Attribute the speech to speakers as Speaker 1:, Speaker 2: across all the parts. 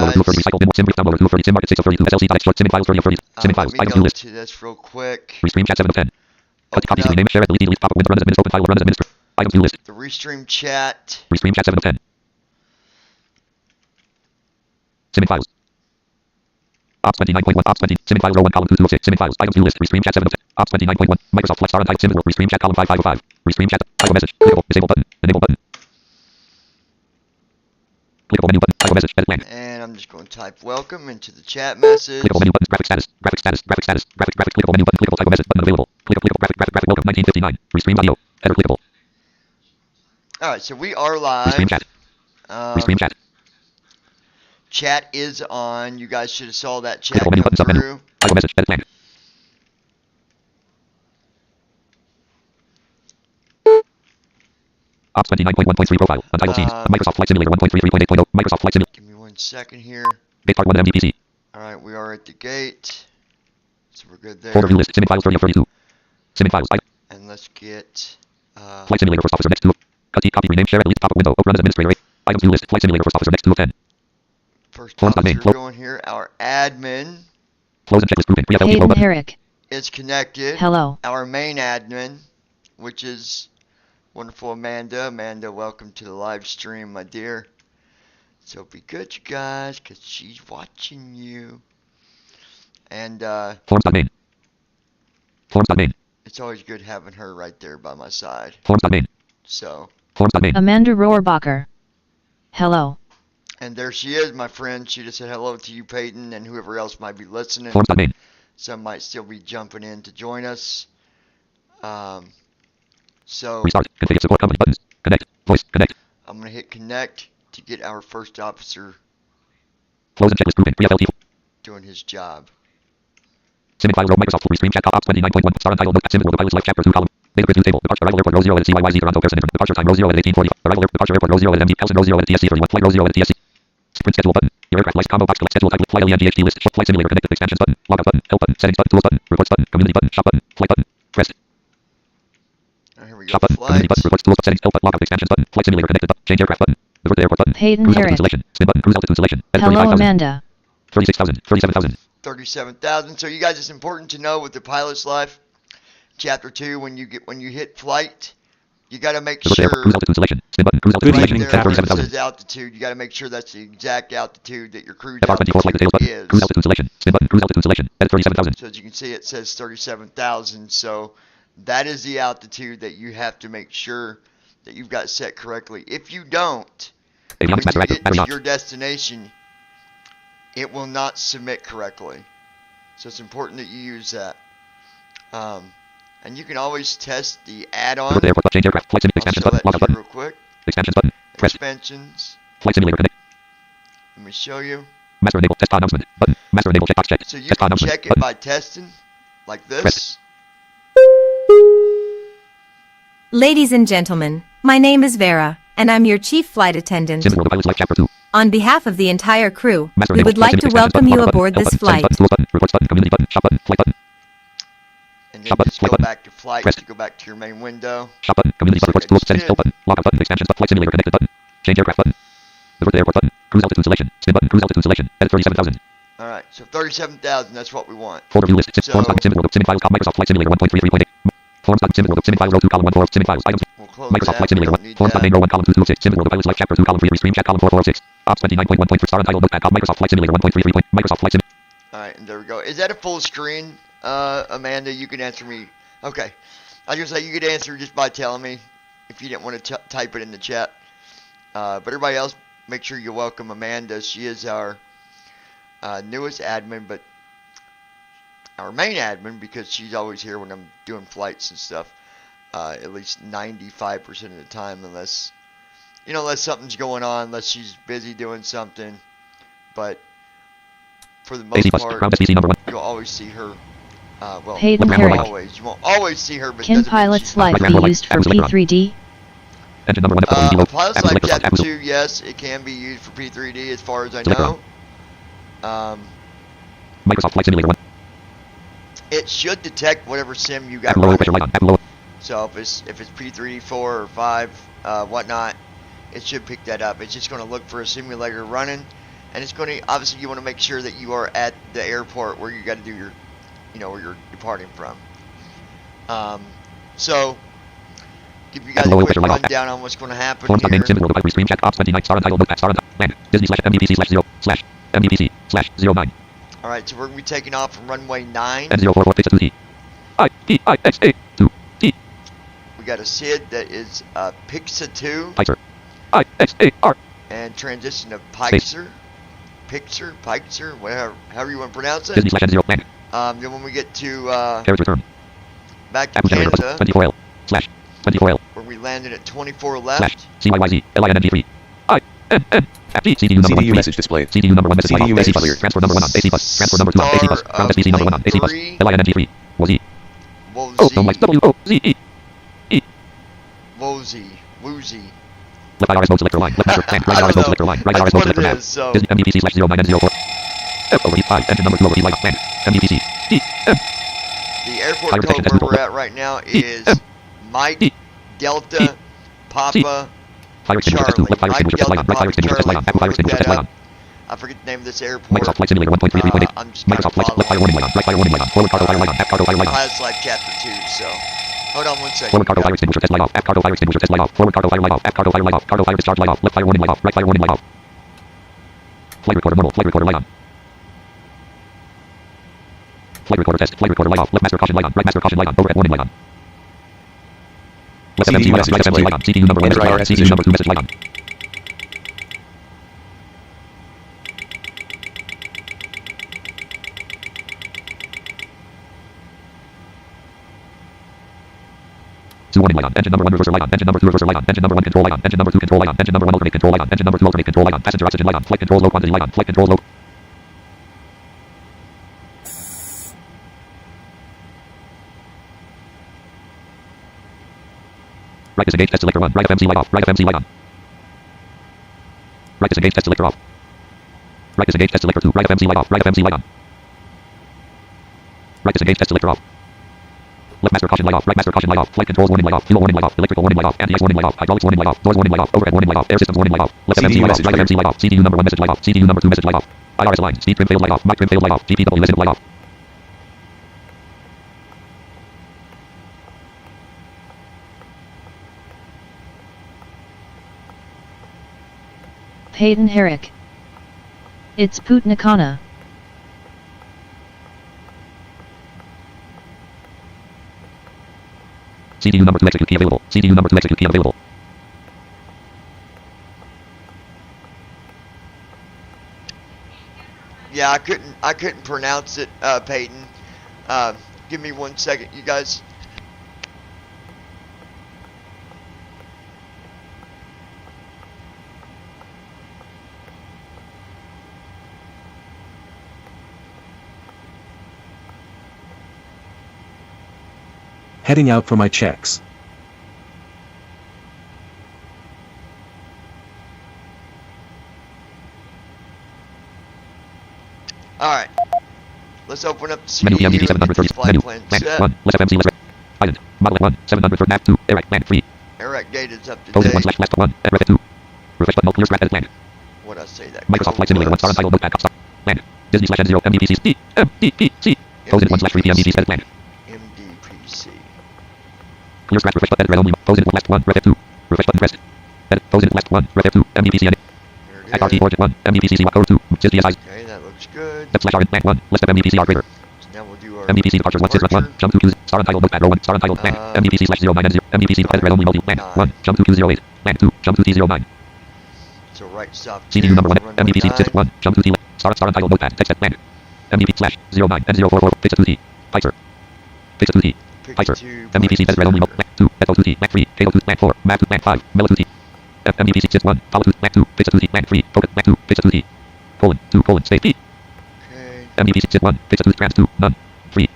Speaker 1: Let me go to this real quick. Open up the Restream chat.
Speaker 2: Ops 29.1, Ops 20, Simming file row 1, column 2 of 6, Simming files, items, view list, Restream chat 7 of 10, Ops 29.1, Microsoft Flex star untyped symbol, Restream chat column 5505, Restream chat, type message, clickable, disable button, enable button, clickable menu button, type message, edit blank.
Speaker 1: And I'm just going to type welcome into the chat message.
Speaker 2: Clickable menu buttons, graphic status, clickable menu button, clickable type message button available, clickable, graphic, welcome 1959, Restream audio, editor clickable.
Speaker 1: Alright, so we are live.
Speaker 2: Restream chat, Restream chat.
Speaker 1: Chat is on. You guys should have saw that chat
Speaker 2: Clickable menu
Speaker 1: come
Speaker 2: button,
Speaker 1: through.
Speaker 2: type message, edit blank. Ops 29.1.3 profile, untitled scenes, Microsoft Flight Simulator 1.33.8.0, Microsoft Flight Simulator.
Speaker 1: Give me 1 second here.
Speaker 2: Gate part 1 MDPC.
Speaker 1: Alright, we are at the gate. So we're good there.
Speaker 2: Folder view list, Simming files 30 of 32. Simming files,
Speaker 1: And let's get...
Speaker 2: Flight Simulator First Officer next to. Copy, rename, share, delete, pop-up window, run as administrator. Items view list, Flight Simulator First Officer next to of 10.
Speaker 1: First
Speaker 2: Forms
Speaker 1: officer
Speaker 2: .main,
Speaker 1: going here. Our admin
Speaker 2: Close and checklist grouping.
Speaker 3: Hayden Herrick.
Speaker 1: is connected.
Speaker 3: Hello.
Speaker 1: Our main admin, which is wonderful Amanda. Amanda, welcome to the live stream, my dear. So be good, you guys, because she's watching you. And
Speaker 2: Forms.main. Forms.main.
Speaker 1: it's always good having her right there by my side.
Speaker 2: Forms.main.
Speaker 1: So,
Speaker 2: Forms.main.
Speaker 3: Amanda Rohrbacher. Hello.
Speaker 1: and there she is, my friend. She just said hello to you, Peyton, and whoever else might be listening.
Speaker 2: Forms.main.
Speaker 1: Some might still be jumping in to join us. So
Speaker 2: Restart. Configure support company buttons. Connect. Voice. Connect.
Speaker 1: I'm going to hit connect to get our first officer
Speaker 2: Close and checklist grouping. Pre-FLT.
Speaker 1: doing his job.
Speaker 2: Simming file row Microsoft Restream chat Ops 29.1 star untitled note symbol the pilot's life chapter 2 column. Data grid view table. Departure arrival airport row 0 at CYYZ Toronto person information. Departure time row 0 at 1840. Arrival departure airport row 0 at MD Kelson row 0 at TSC 31. Flight row 0 at TSC. Sprint schedule button. Your aircraft license combo box select schedule type flight LENGHD list. Flight simulator connected expansions button. Logout button. Help button. Settings button. Tools button. Reports button. Community button. Shop button. Flight button. Press.
Speaker 1: Here we go.
Speaker 2: Shop button. Community button. Reports tools settings. Help button. Logout expansions button. Flight simulator connected button. Change aircraft button. Divert to airport button.
Speaker 3: Hayden
Speaker 2: Cruise
Speaker 3: Herrick.
Speaker 2: altitude selection. Spin button. Cruise altitude selection. Edit
Speaker 3: Hello,
Speaker 2: 35,000.
Speaker 3: Amanda.
Speaker 2: 36,000. 37,000.
Speaker 1: 37,000. So you guys, it's important to know with the pilot's life, chapter 2, when you hit flight, you got to make
Speaker 2: Divert to
Speaker 1: sure
Speaker 2: airport. Cruise altitude selection. Spin button. Cruise altitude
Speaker 1: right
Speaker 2: selection.
Speaker 1: there where it
Speaker 2: 37,000.
Speaker 1: says altitude, you got to make sure that's the exact altitude that your cruise
Speaker 2: FR24 flight details button.
Speaker 1: altitude
Speaker 2: Cruise
Speaker 1: is.
Speaker 2: altitude selection. Spin button. Cruise altitude selection. Edit 37,000.
Speaker 1: So as you can see, it says 37,000. So that is the altitude that you have to make sure that you've got set correctly. If you don't, when
Speaker 2: Avionics
Speaker 1: you
Speaker 2: master active.
Speaker 1: get
Speaker 2: Battery
Speaker 1: to
Speaker 2: off.
Speaker 1: your destination, it will not submit correctly. So it's important that you use that. And you can always test the add-on.
Speaker 2: Divert to airport. Change aircraft. Flight simulator
Speaker 1: I'll
Speaker 2: expansions
Speaker 1: show
Speaker 2: button.
Speaker 1: that
Speaker 2: Logout
Speaker 1: to you
Speaker 2: button.
Speaker 1: real quick.
Speaker 2: Expansions button. Press.
Speaker 1: Expansions.
Speaker 2: Flight simulator connect.
Speaker 1: Let me show you.
Speaker 2: Master enable test announcement button. Master enable checkbox check.
Speaker 1: So you
Speaker 2: Test
Speaker 1: can
Speaker 2: announcement
Speaker 1: check it
Speaker 2: button.
Speaker 1: by testing, like this.
Speaker 2: Press.
Speaker 4: Ladies and gentlemen, my name is Vera, and I'm your chief flight attendant.
Speaker 2: Symbol of the pilot's life chapter 2.
Speaker 4: On behalf of the entire crew,
Speaker 2: Master
Speaker 4: we
Speaker 2: enable
Speaker 4: would like to
Speaker 2: flight simulator
Speaker 4: welcome you
Speaker 2: expansions button.
Speaker 4: aboard
Speaker 2: Help
Speaker 4: this
Speaker 2: button. Settings
Speaker 4: flight.
Speaker 2: button. Tools button. Reports button. Community button. Shop button. Flight button.
Speaker 1: And then
Speaker 2: Shop button.
Speaker 1: just
Speaker 2: Flight
Speaker 1: go
Speaker 2: button.
Speaker 1: back to flight
Speaker 2: Press.
Speaker 1: to go back to your main window.
Speaker 2: Shop button. Community button. Reports. Tools. Settings. Help button. Logout button. Expansions button. Flight simulator connected button. Change aircraft button. Divert to airport button. Cruise altitude selection. Spin button. Cruise altitude selection. Edit 37,000.
Speaker 1: Alright, so 37,000, that's what we want.
Speaker 2: Folder view list.
Speaker 1: So-
Speaker 2: Forms button. Symbol of Simming files. Microsoft Flight Simulator 1.33.8. Forms button. Symbol of Simming file row 2 column 1 4 of Simming files. Items.
Speaker 1: We'll close
Speaker 2: Microsoft
Speaker 1: that.
Speaker 2: Flight
Speaker 1: We
Speaker 2: Simulator
Speaker 1: don't
Speaker 2: 1.
Speaker 1: need
Speaker 2: Forms
Speaker 1: that.
Speaker 2: main row 1 column 2 of 6. Symbol of the pilot's life chapter 2 column 3. Restream chat column 4 4 of 6. Ops 29.1.3 star untitled notepad. Microsoft Flight Simulator 1.33. Microsoft Flight Simulator.
Speaker 1: Alright, and there we go. Is that a full screen, Amanda? You can answer me. Okay. I was going to say, you could answer just by telling me if you didn't want to type it in the chat. But everybody else, make sure you welcome Amanda. She is our newest admin, but our main admin, because she's always here when I'm doing flights and stuff. At least 95% of the time, unless something's going on, unless she's busy doing something. But for the most
Speaker 2: AC bus.
Speaker 1: part,
Speaker 2: Ground SVC number 1.
Speaker 1: you'll always see her. Well,
Speaker 3: Hayden
Speaker 1: not
Speaker 3: Herrick.
Speaker 1: always. You won't always see her, but
Speaker 3: Can
Speaker 1: doesn't mean
Speaker 3: pilot's
Speaker 1: she's
Speaker 3: life
Speaker 1: not.
Speaker 3: be used for P3D?
Speaker 2: Engine number 1.
Speaker 1: A pilot's life
Speaker 2: Microsoft
Speaker 1: chapter
Speaker 2: Apple.
Speaker 1: 2, yes, it can be used for P3D as far as I
Speaker 2: Select
Speaker 1: know.
Speaker 2: Microsoft Flight Simulator 1.
Speaker 1: It should detect whatever sim you got
Speaker 2: Apple lower pressure
Speaker 1: running.
Speaker 2: light on. Apple lower.
Speaker 1: So if it's P3D 4 or 5, whatnot, it should pick that up. It's just going to look for a simulator running, and it's going to, obviously you want to make sure that you are at the airport where you got to do your, where you're departing from. So, give you guys a quick rundown on what's going to happen here. Alright, so we're going to be taking off from runway 9. We got a SID that is Pixa 2. And transition to Pixer, whatever, however you want to pronounce it. Then when we get to back to Canada, where we landed at 24 left.
Speaker 2: cyyz LINNG3 CDU message displayed. CDU number 1 message. CDU message clear. Transfer number 1 on. AC bus. Transfer number 2 on. AC bus. Ground SBC number 1 on. AC bus. LINNG3. WOZI. WOZI.
Speaker 1: Woozy.
Speaker 2: Left IRS mode selector line. Left master plan. Right IRS mode selector line. Right IRS mode selector nav. Disney MDPC/09 over 5. Engine number 2 over light land. MDPC.
Speaker 1: The airport code where we're at right now is Mike Delta Papa Charlie. Mike Delta Papa Charlie. I forget the name of this airport.
Speaker 2: Microsoft Flight Simulator 1.3318.
Speaker 1: I'm just
Speaker 2: Microsoft Flight. Left fire warning light on. Right fire warning light on. Forward cargo fire light on. App cargo fire light on.
Speaker 1: Class like chapter 2, so hold on one second.
Speaker 2: Forward cargo fire extinguisher test light off. App cargo fire extinguisher test light off. Forward cargo fire light off. App cargo fire light off. Cargo fire discharge light off. Left fire warning light off. Right fire warning light off. Flight recorder normal. Flight recorder light on. Flight recorder test. Flight recorder light off. Left master caution light on. Right master caution light on. Overhead warning light on. Left FMC light on. Right FMC light on. CDU number 1 message light on. CDU number 2 message light on. Warning light on. Engine number 1 reverser light on. Engine number 2 reverser light on. Engine number 1 control light on. Engine number 2 control light on. Engine number 1 alternate control light on. Engine number 2 alternate control light on. Passenger oxygen light on. Flight controls low quantity light on. Flight controls low. Right disengage test selector 1. Right FMC light off. Right FMC light on. Right disengage test selector off. Right disengage test selector 2. Right FMC light off. Right FMC light on. Right disengage test selector off. Left master caution light off. Right master caution light off. Flight controls warning light off. Fuel warning light off. Electrical warning light off. Anti-ice warning light off. Hydraulics warning light off. Noise warning light off. Overhead warning light off. Air systems warning light off. Left FMC light off. Right FMC light off. CDU number 1 message light off. CDU number 2 message light off. IRS line. Speed trim failed light off. Mic trim failed light off. GPW listen light off.
Speaker 3: Peyton Herrick. It's Putnikana.
Speaker 2: CDU number 2 execute key available. CDU number 2 execute key available.
Speaker 1: Yeah, I couldn't pronounce it, Peyton. Give me 1 second, you guys.
Speaker 5: Heading out for my checks.
Speaker 1: Alright. Let's open up the
Speaker 2: Menu
Speaker 1: CDU
Speaker 2: PMDG 730.
Speaker 1: flight
Speaker 2: Menu.
Speaker 1: plan
Speaker 2: Land
Speaker 1: set.
Speaker 2: 1. Left FMC left. Island. Model 1. 730 map 2. Iraq land 3.
Speaker 1: Iraq data's up to
Speaker 2: Pose
Speaker 1: date.
Speaker 2: 1 slash left 1. Ref 2. Refresh button. Clear scratch edit land.
Speaker 1: What'd I say that?
Speaker 2: Microsoft Flight
Speaker 1: code
Speaker 2: Simulator 1 star
Speaker 1: was?
Speaker 2: untitled notepad stop. Land. Disney slash N0 MDPC. MDPC. Pose 1 slash 3 PMDG edit land.
Speaker 1: MDPC.
Speaker 2: Clear scratch refresh button. Edit red only. Pose it left 1. Ref 2. Refresh button pressed. Edit. Pose it left 1. Ref 2. MDPC edit.
Speaker 1: There it
Speaker 2: RT
Speaker 1: is.
Speaker 2: origin 1. MDPC C code 2. cyyz.
Speaker 1: Okay, that looks good.
Speaker 2: Left slash R land 1. List of MDPC R greater.
Speaker 1: So now we'll do our
Speaker 2: MDPC departures 1 sys left 1. Jump to Q. Star untitled notepad row 1. Star untitled land. MDPC slash 09 and 0. MDPC edit red only multi land 1. Jump to Q08. Land 2. Jump to T09.
Speaker 1: So right stop.
Speaker 2: CDU number 1.
Speaker 1: runway
Speaker 2: MDPC
Speaker 1: 9.
Speaker 2: sys 1. Jump to T star untitled notepad text at land. MDP slash 09 and 044. Pixa 2T. Pixer. Pixa 2T. Pixer. MDPC edit red only land 2. FO2T. Land 3. KO 2. Land 4. MAP 2. Land 5. Mela 2T. MDPC sys 1. Follow 2. Land 2. Pixa 2T. Land 3. Focus. Land 2. Pixa 2T. Colon 2. Colon space T.
Speaker 1: Okay.
Speaker 2: MDPC sys 1. Pixa 2. Trans 2. None. 3.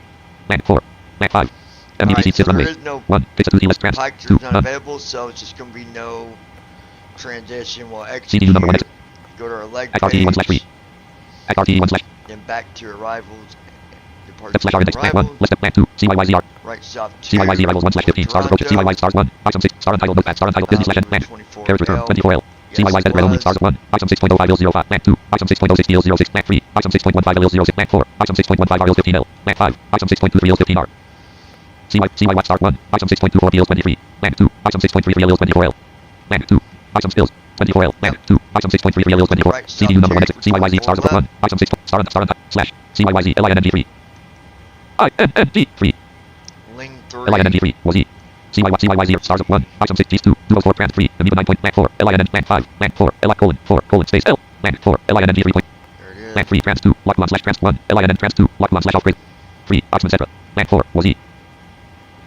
Speaker 2: Land 4. Land 5. MDPC
Speaker 1: Alright, so
Speaker 2: sys runway.
Speaker 1: there is no
Speaker 2: 1. Pixa 2T less trans. 2.
Speaker 1: Pike's not
Speaker 2: None.
Speaker 1: available, so it's just gonna be no transition. We'll
Speaker 2: CDU number 1.
Speaker 1: execute. Go to our leg
Speaker 2: RT 1 slash 3.
Speaker 1: page,
Speaker 2: RT 1 slash.
Speaker 1: then back to arrivals.
Speaker 2: Left slash R index plant 1.
Speaker 1: Arrivals.
Speaker 2: List of plant 2. CYYZR.
Speaker 1: Right stop 2.
Speaker 2: CYYZ arrivals 1 slash 15. Stars approaches. CYY stars 1. Item 6. Star untitled notepad. Star untitled Disney slash end land. Carriage return 24L. cyyz red only stars 1. Item 6.05 L 05. Lamp 2. Item 6.06 L 06. Lamp 3. Item 6.15 L 06. Lamp 4. Item 6.15 L 15 L. Lamp 5. Item 6.23 L 15 R. CY star 1. Item 6.24 L 23. Lamp 2. Item 6.33 L 24 L. Lamp 2. Item skills 24 L. Lamp 2. Item 6.33 L 24.
Speaker 1: Right,
Speaker 2: CDU number 1
Speaker 1: check.
Speaker 2: exit. CYYZ stars 1. Item 6. Star slash. CYYZ LINNG 3. INNG 3.
Speaker 1: Ling 3.
Speaker 2: LINNG 3. Was E. CYYZ stars 1. Item 6 G2. Duo 4 trans 3. Amoeba 9 point. Lamp 4. LINN Lamp 5. Lamp 4. LI colon 4 colon space L. Lamp 4. LINNG 3 point.
Speaker 1: There it is.
Speaker 2: Lamp 3 trans 2. Lock 1 slash trans 1. LINN trans 2. Lock 1 slash upgrade. 3. Oxman Centra. Lamp 4. Was E.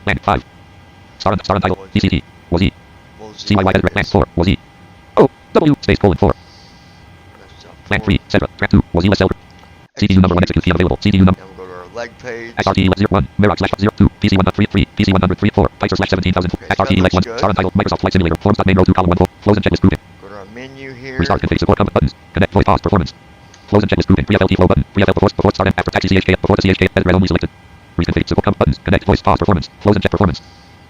Speaker 2: Lamp 5. Star title. DCT. Was E.
Speaker 1: We'll see
Speaker 2: CYY
Speaker 1: what it
Speaker 2: lamp
Speaker 1: is.
Speaker 2: 4. Was E. O. W space colon 4.
Speaker 1: That's up
Speaker 2: Lamp 3.
Speaker 1: 4.
Speaker 2: Centra. Track 2. Was E. Let's CDU number 1 execute field available. CDU number.
Speaker 1: Now we'll go to our leg page.
Speaker 2: SRT 01. Merox slash 02. PC 133. PC 134. Pfizer slash 17,000.
Speaker 1: Okay,
Speaker 2: SRT
Speaker 1: that
Speaker 2: leg 1.
Speaker 1: looks good.
Speaker 2: Star title. Microsoft Flight Simulator. Forms.main row 2 column 1 4. Flows and checklist grouping.
Speaker 1: Go to our menu here.
Speaker 2: Restart config support buttons. Connect voice pause performance. Flows and checklist grouping. Pre-FLT flow button. Pre-FL before start and after taxi CHK. Before the CHK. Edit red only selected. Reconfig support buttons. Connect voice pause performance. Flows and check performance.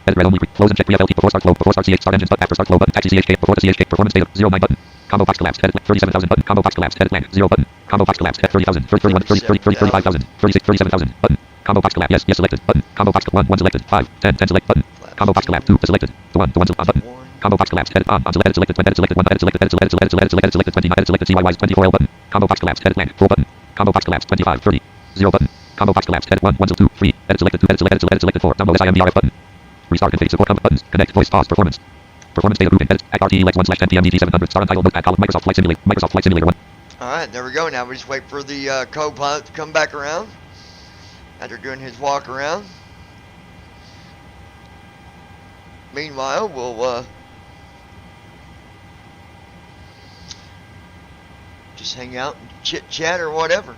Speaker 2: Edit red only. Flows and check pre-FLT before start flow. Before start CH start engines button. After start flow button. Taxi CHK. Before the CHK. Performance data. 09 button. Combo box collapsed. Edit 37,000 button. Combo box collapsed. Edit blank. 0 button. Combo box collapsed. Edit 30,000. 31, 30, 30, 30, 35,000. 36, 37,000 button. Combo box collapsed. Yes selected button. Combo box 1 selected. 5, 10 select button. Combo box collapsed 2 selected. The 1 on button. Combo box collapsed. Edit on select selected. Edit selected 1 edit selected. Edit selected. Edit selected. Edit selected 29. Edit selected. CYY 24 L button. Combo box collapsed. Edit blank 4 button. Combo box collapsed 25, 30. 0 button. Combo box collapsed. Edit 1 2 3. Edit selected 2. Edit selected. Edit selected 4. Download SIMDRF button. Restart config support buttons. Connect voice pause performance. Performance data grouping. Edit RT lex 1 slash 10 PM DT 700. Star untitled notepad column. Microsoft Flight Simulator. Microsoft Flight Simulator 1.
Speaker 1: Alright, there we go. Now we just wait for the co-pilot to come back around after doing his walk around. Meanwhile, we'll just hang out and chit chat or whatever.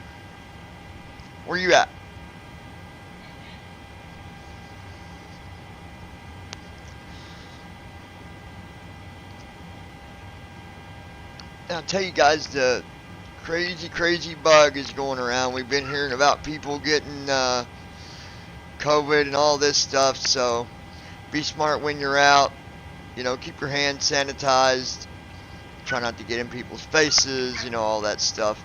Speaker 1: Where you at? I'll tell you guys, the crazy bug is going around. We've been hearing about people getting COVID and all this stuff, so be smart when you're out. You know, keep your hands sanitized. Try not to get in people's faces, you know, all that stuff.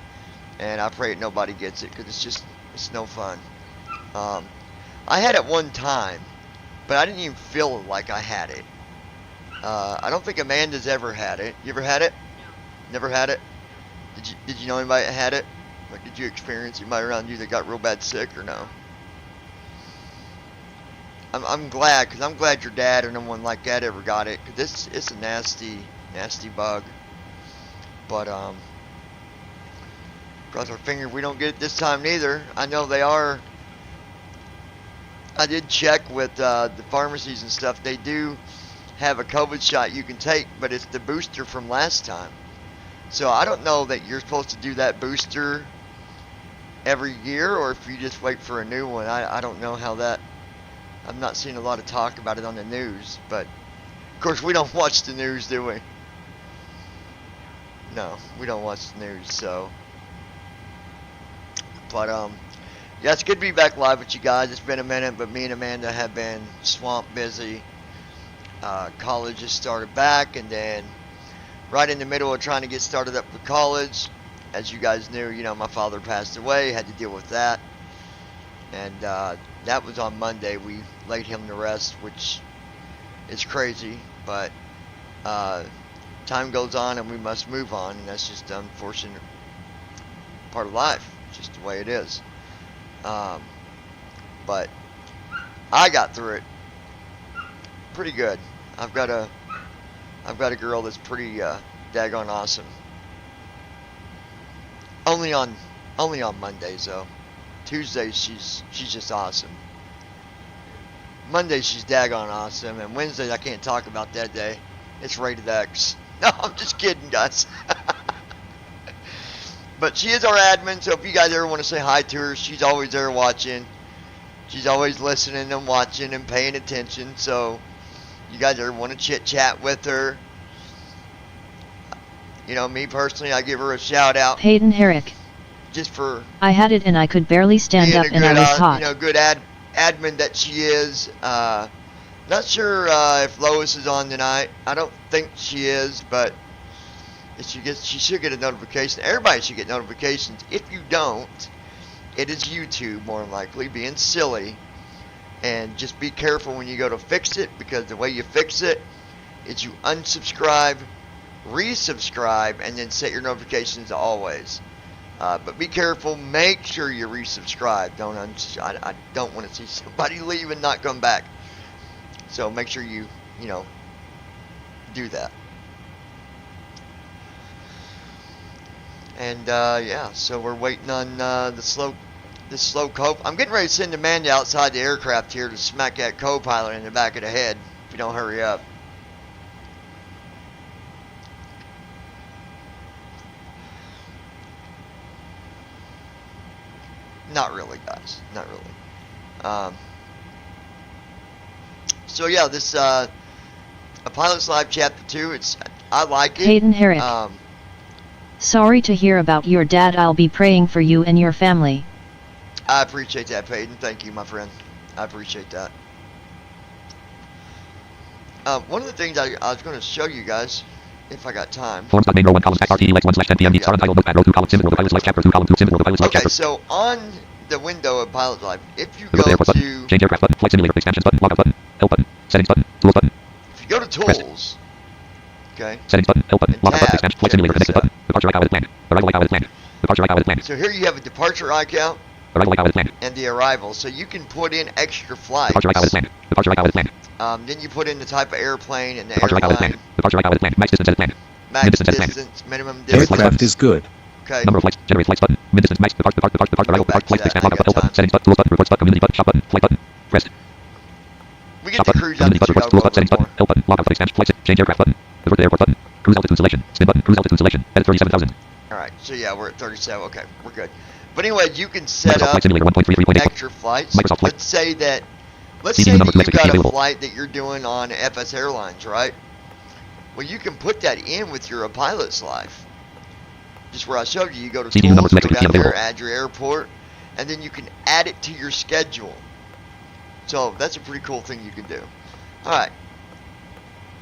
Speaker 1: And I pray that nobody gets it, because it's no fun. I had it one time, but I didn't even feel like I had it. I don't think Amanda's ever had it. You ever had it? Never had it? Did you know anybody that had it? Like, did you experience anybody around you that got real bad sick or no? I'm glad, because I'm glad your dad or no one like that ever got it, because it's a nasty bug. But cross our fingers we don't get it this time neither. I know they are. I did check with the pharmacies and stuff. They do have a COVID shot you can take, but it's the booster from last time. So I don't know that you're supposed to do that booster every year, or if you just wait for a new one. I don't know how that. I'm not seeing a lot of talk about it on the news, but of course we don't watch the news, do we? No, we don't watch the news, so. But yeah, it's good to be back live with you guys. It's been a minute, but me and Amanda have been swamped busy. College just started back, and then right in the middle of trying to get started up with college, as you guys knew, you know, my father passed away, had to deal with that. And that was on Monday. We laid him to rest, which is crazy, but time goes on and we must move on, and that's just the unfortunate part of life. It's just the way it is. But I got through it pretty good. I've got a girl that's pretty daggone awesome. Only on Mondays though. Tuesdays she's just awesome. Mondays she's daggone awesome, and Wednesdays I can't talk about that day. It's rated X. No, I'm just kidding, guys. But she is our admin, so if you guys ever want to say hi to her, she's always there watching. She's always listening and watching and paying attention. So you guys ever want to chit chat with her? You know, me personally, I give her a shout out.
Speaker 3: Peyton Herrick.
Speaker 1: Just for
Speaker 3: I had it and I could barely stand
Speaker 1: being
Speaker 3: up
Speaker 1: a
Speaker 3: and I
Speaker 1: good,
Speaker 3: was hot.
Speaker 1: you know, good admin that she is. Not sure if Lois is on tonight. I don't think she is, but She should get a notification. Everybody should get notifications. If you don't, it is YouTube more than likely being silly. And just be careful when you go to fix it, because the way you fix it is you unsubscribe, resubscribe, and then set your notifications to always. But be careful. Make sure you resubscribe. I don't want to see somebody leave and not come back. So make sure you do that. And yeah, so we're waiting on this slow co. I'm getting ready to send Amanda outside the aircraft here to smack that co-pilot in the back of the head if you don't hurry up. Not really, guys. Not really. So yeah, this A Pilot's Life Chapter 2. I like it.
Speaker 3: Hayden Herrick. Sorry to hear about your dad. I'll be praying for you and your family.
Speaker 1: I appreciate that, Peyton. Thank you, my friend. I appreciate that. One of the things I was going to show you guys, if I got time.
Speaker 2: Forms.main row 1 columns RT lex 1/10 PMD star untitled notepad row 2 column symbol of Pilot's Life Chapter 2 column 2 symbol of Pilot's Life
Speaker 1: Okay,
Speaker 2: Chapter.
Speaker 1: so on the window of Pilot's Life, if you
Speaker 2: Go
Speaker 1: go
Speaker 2: button.
Speaker 1: to
Speaker 2: Change aircraft button, flight simulator expansions button, logout button, help button, settings button, tools button,
Speaker 1: if you go to Tools, okay,
Speaker 2: settings button, help button,
Speaker 1: And
Speaker 2: logout button,
Speaker 1: tab,
Speaker 2: expansion, flight simulator connected button, departure icon is planned, arrival icon is planned, departure icon is planned,
Speaker 1: so here you have a departure icon
Speaker 2: arrival icon is planned,
Speaker 1: and the arrival, so you can put in extra flights.
Speaker 2: departure icon is planned, departure icon is planned,
Speaker 1: Then you put in the type of airplane and the
Speaker 2: departure icon is
Speaker 1: airline,
Speaker 2: planned, departure icon is planned, max distance is planned,
Speaker 1: max
Speaker 2: min distance is planned,
Speaker 1: distance, minimum distance.
Speaker 5: Aircraft is good.
Speaker 1: Okay,
Speaker 2: number of flights, generate flights button, min distance, max, depart, arrival,
Speaker 1: back
Speaker 2: depart, flight,
Speaker 1: to that.
Speaker 2: expand,
Speaker 1: I
Speaker 2: logout,
Speaker 1: got
Speaker 2: help button,
Speaker 1: time.
Speaker 2: settings button, tools button, reports button, community button, shop button, flight button, pressed,
Speaker 1: we get
Speaker 2: shop
Speaker 1: the
Speaker 2: button,
Speaker 1: cruise
Speaker 2: community button,
Speaker 1: altitude.
Speaker 2: reports, tools button, settings button, help button, logout button, expansion, flight, change aircraft button, divert to airport button, cruise altitude selection, spin button, cruise altitude selection, edit 37,000.
Speaker 1: Alright, so yeah, we're at 37. Okay, we're good. But anyway, you can set
Speaker 2: Microsoft
Speaker 1: up
Speaker 2: Flight Simulator 1.33.8.
Speaker 1: extra flights.
Speaker 2: Microsoft Flight.
Speaker 1: Let's say that
Speaker 2: CD number
Speaker 1: you've got a
Speaker 2: available.
Speaker 1: flight that you're doing on FS Airlines, right? Well, you can put that in with your A Pilot's Life. Just where I showed you, you go to
Speaker 2: CD
Speaker 1: Tools,
Speaker 2: number
Speaker 1: go
Speaker 2: selected,
Speaker 1: down there,
Speaker 2: available.
Speaker 1: add your airport, and then you can add it to your schedule. So that's a pretty cool thing you can do. Alright,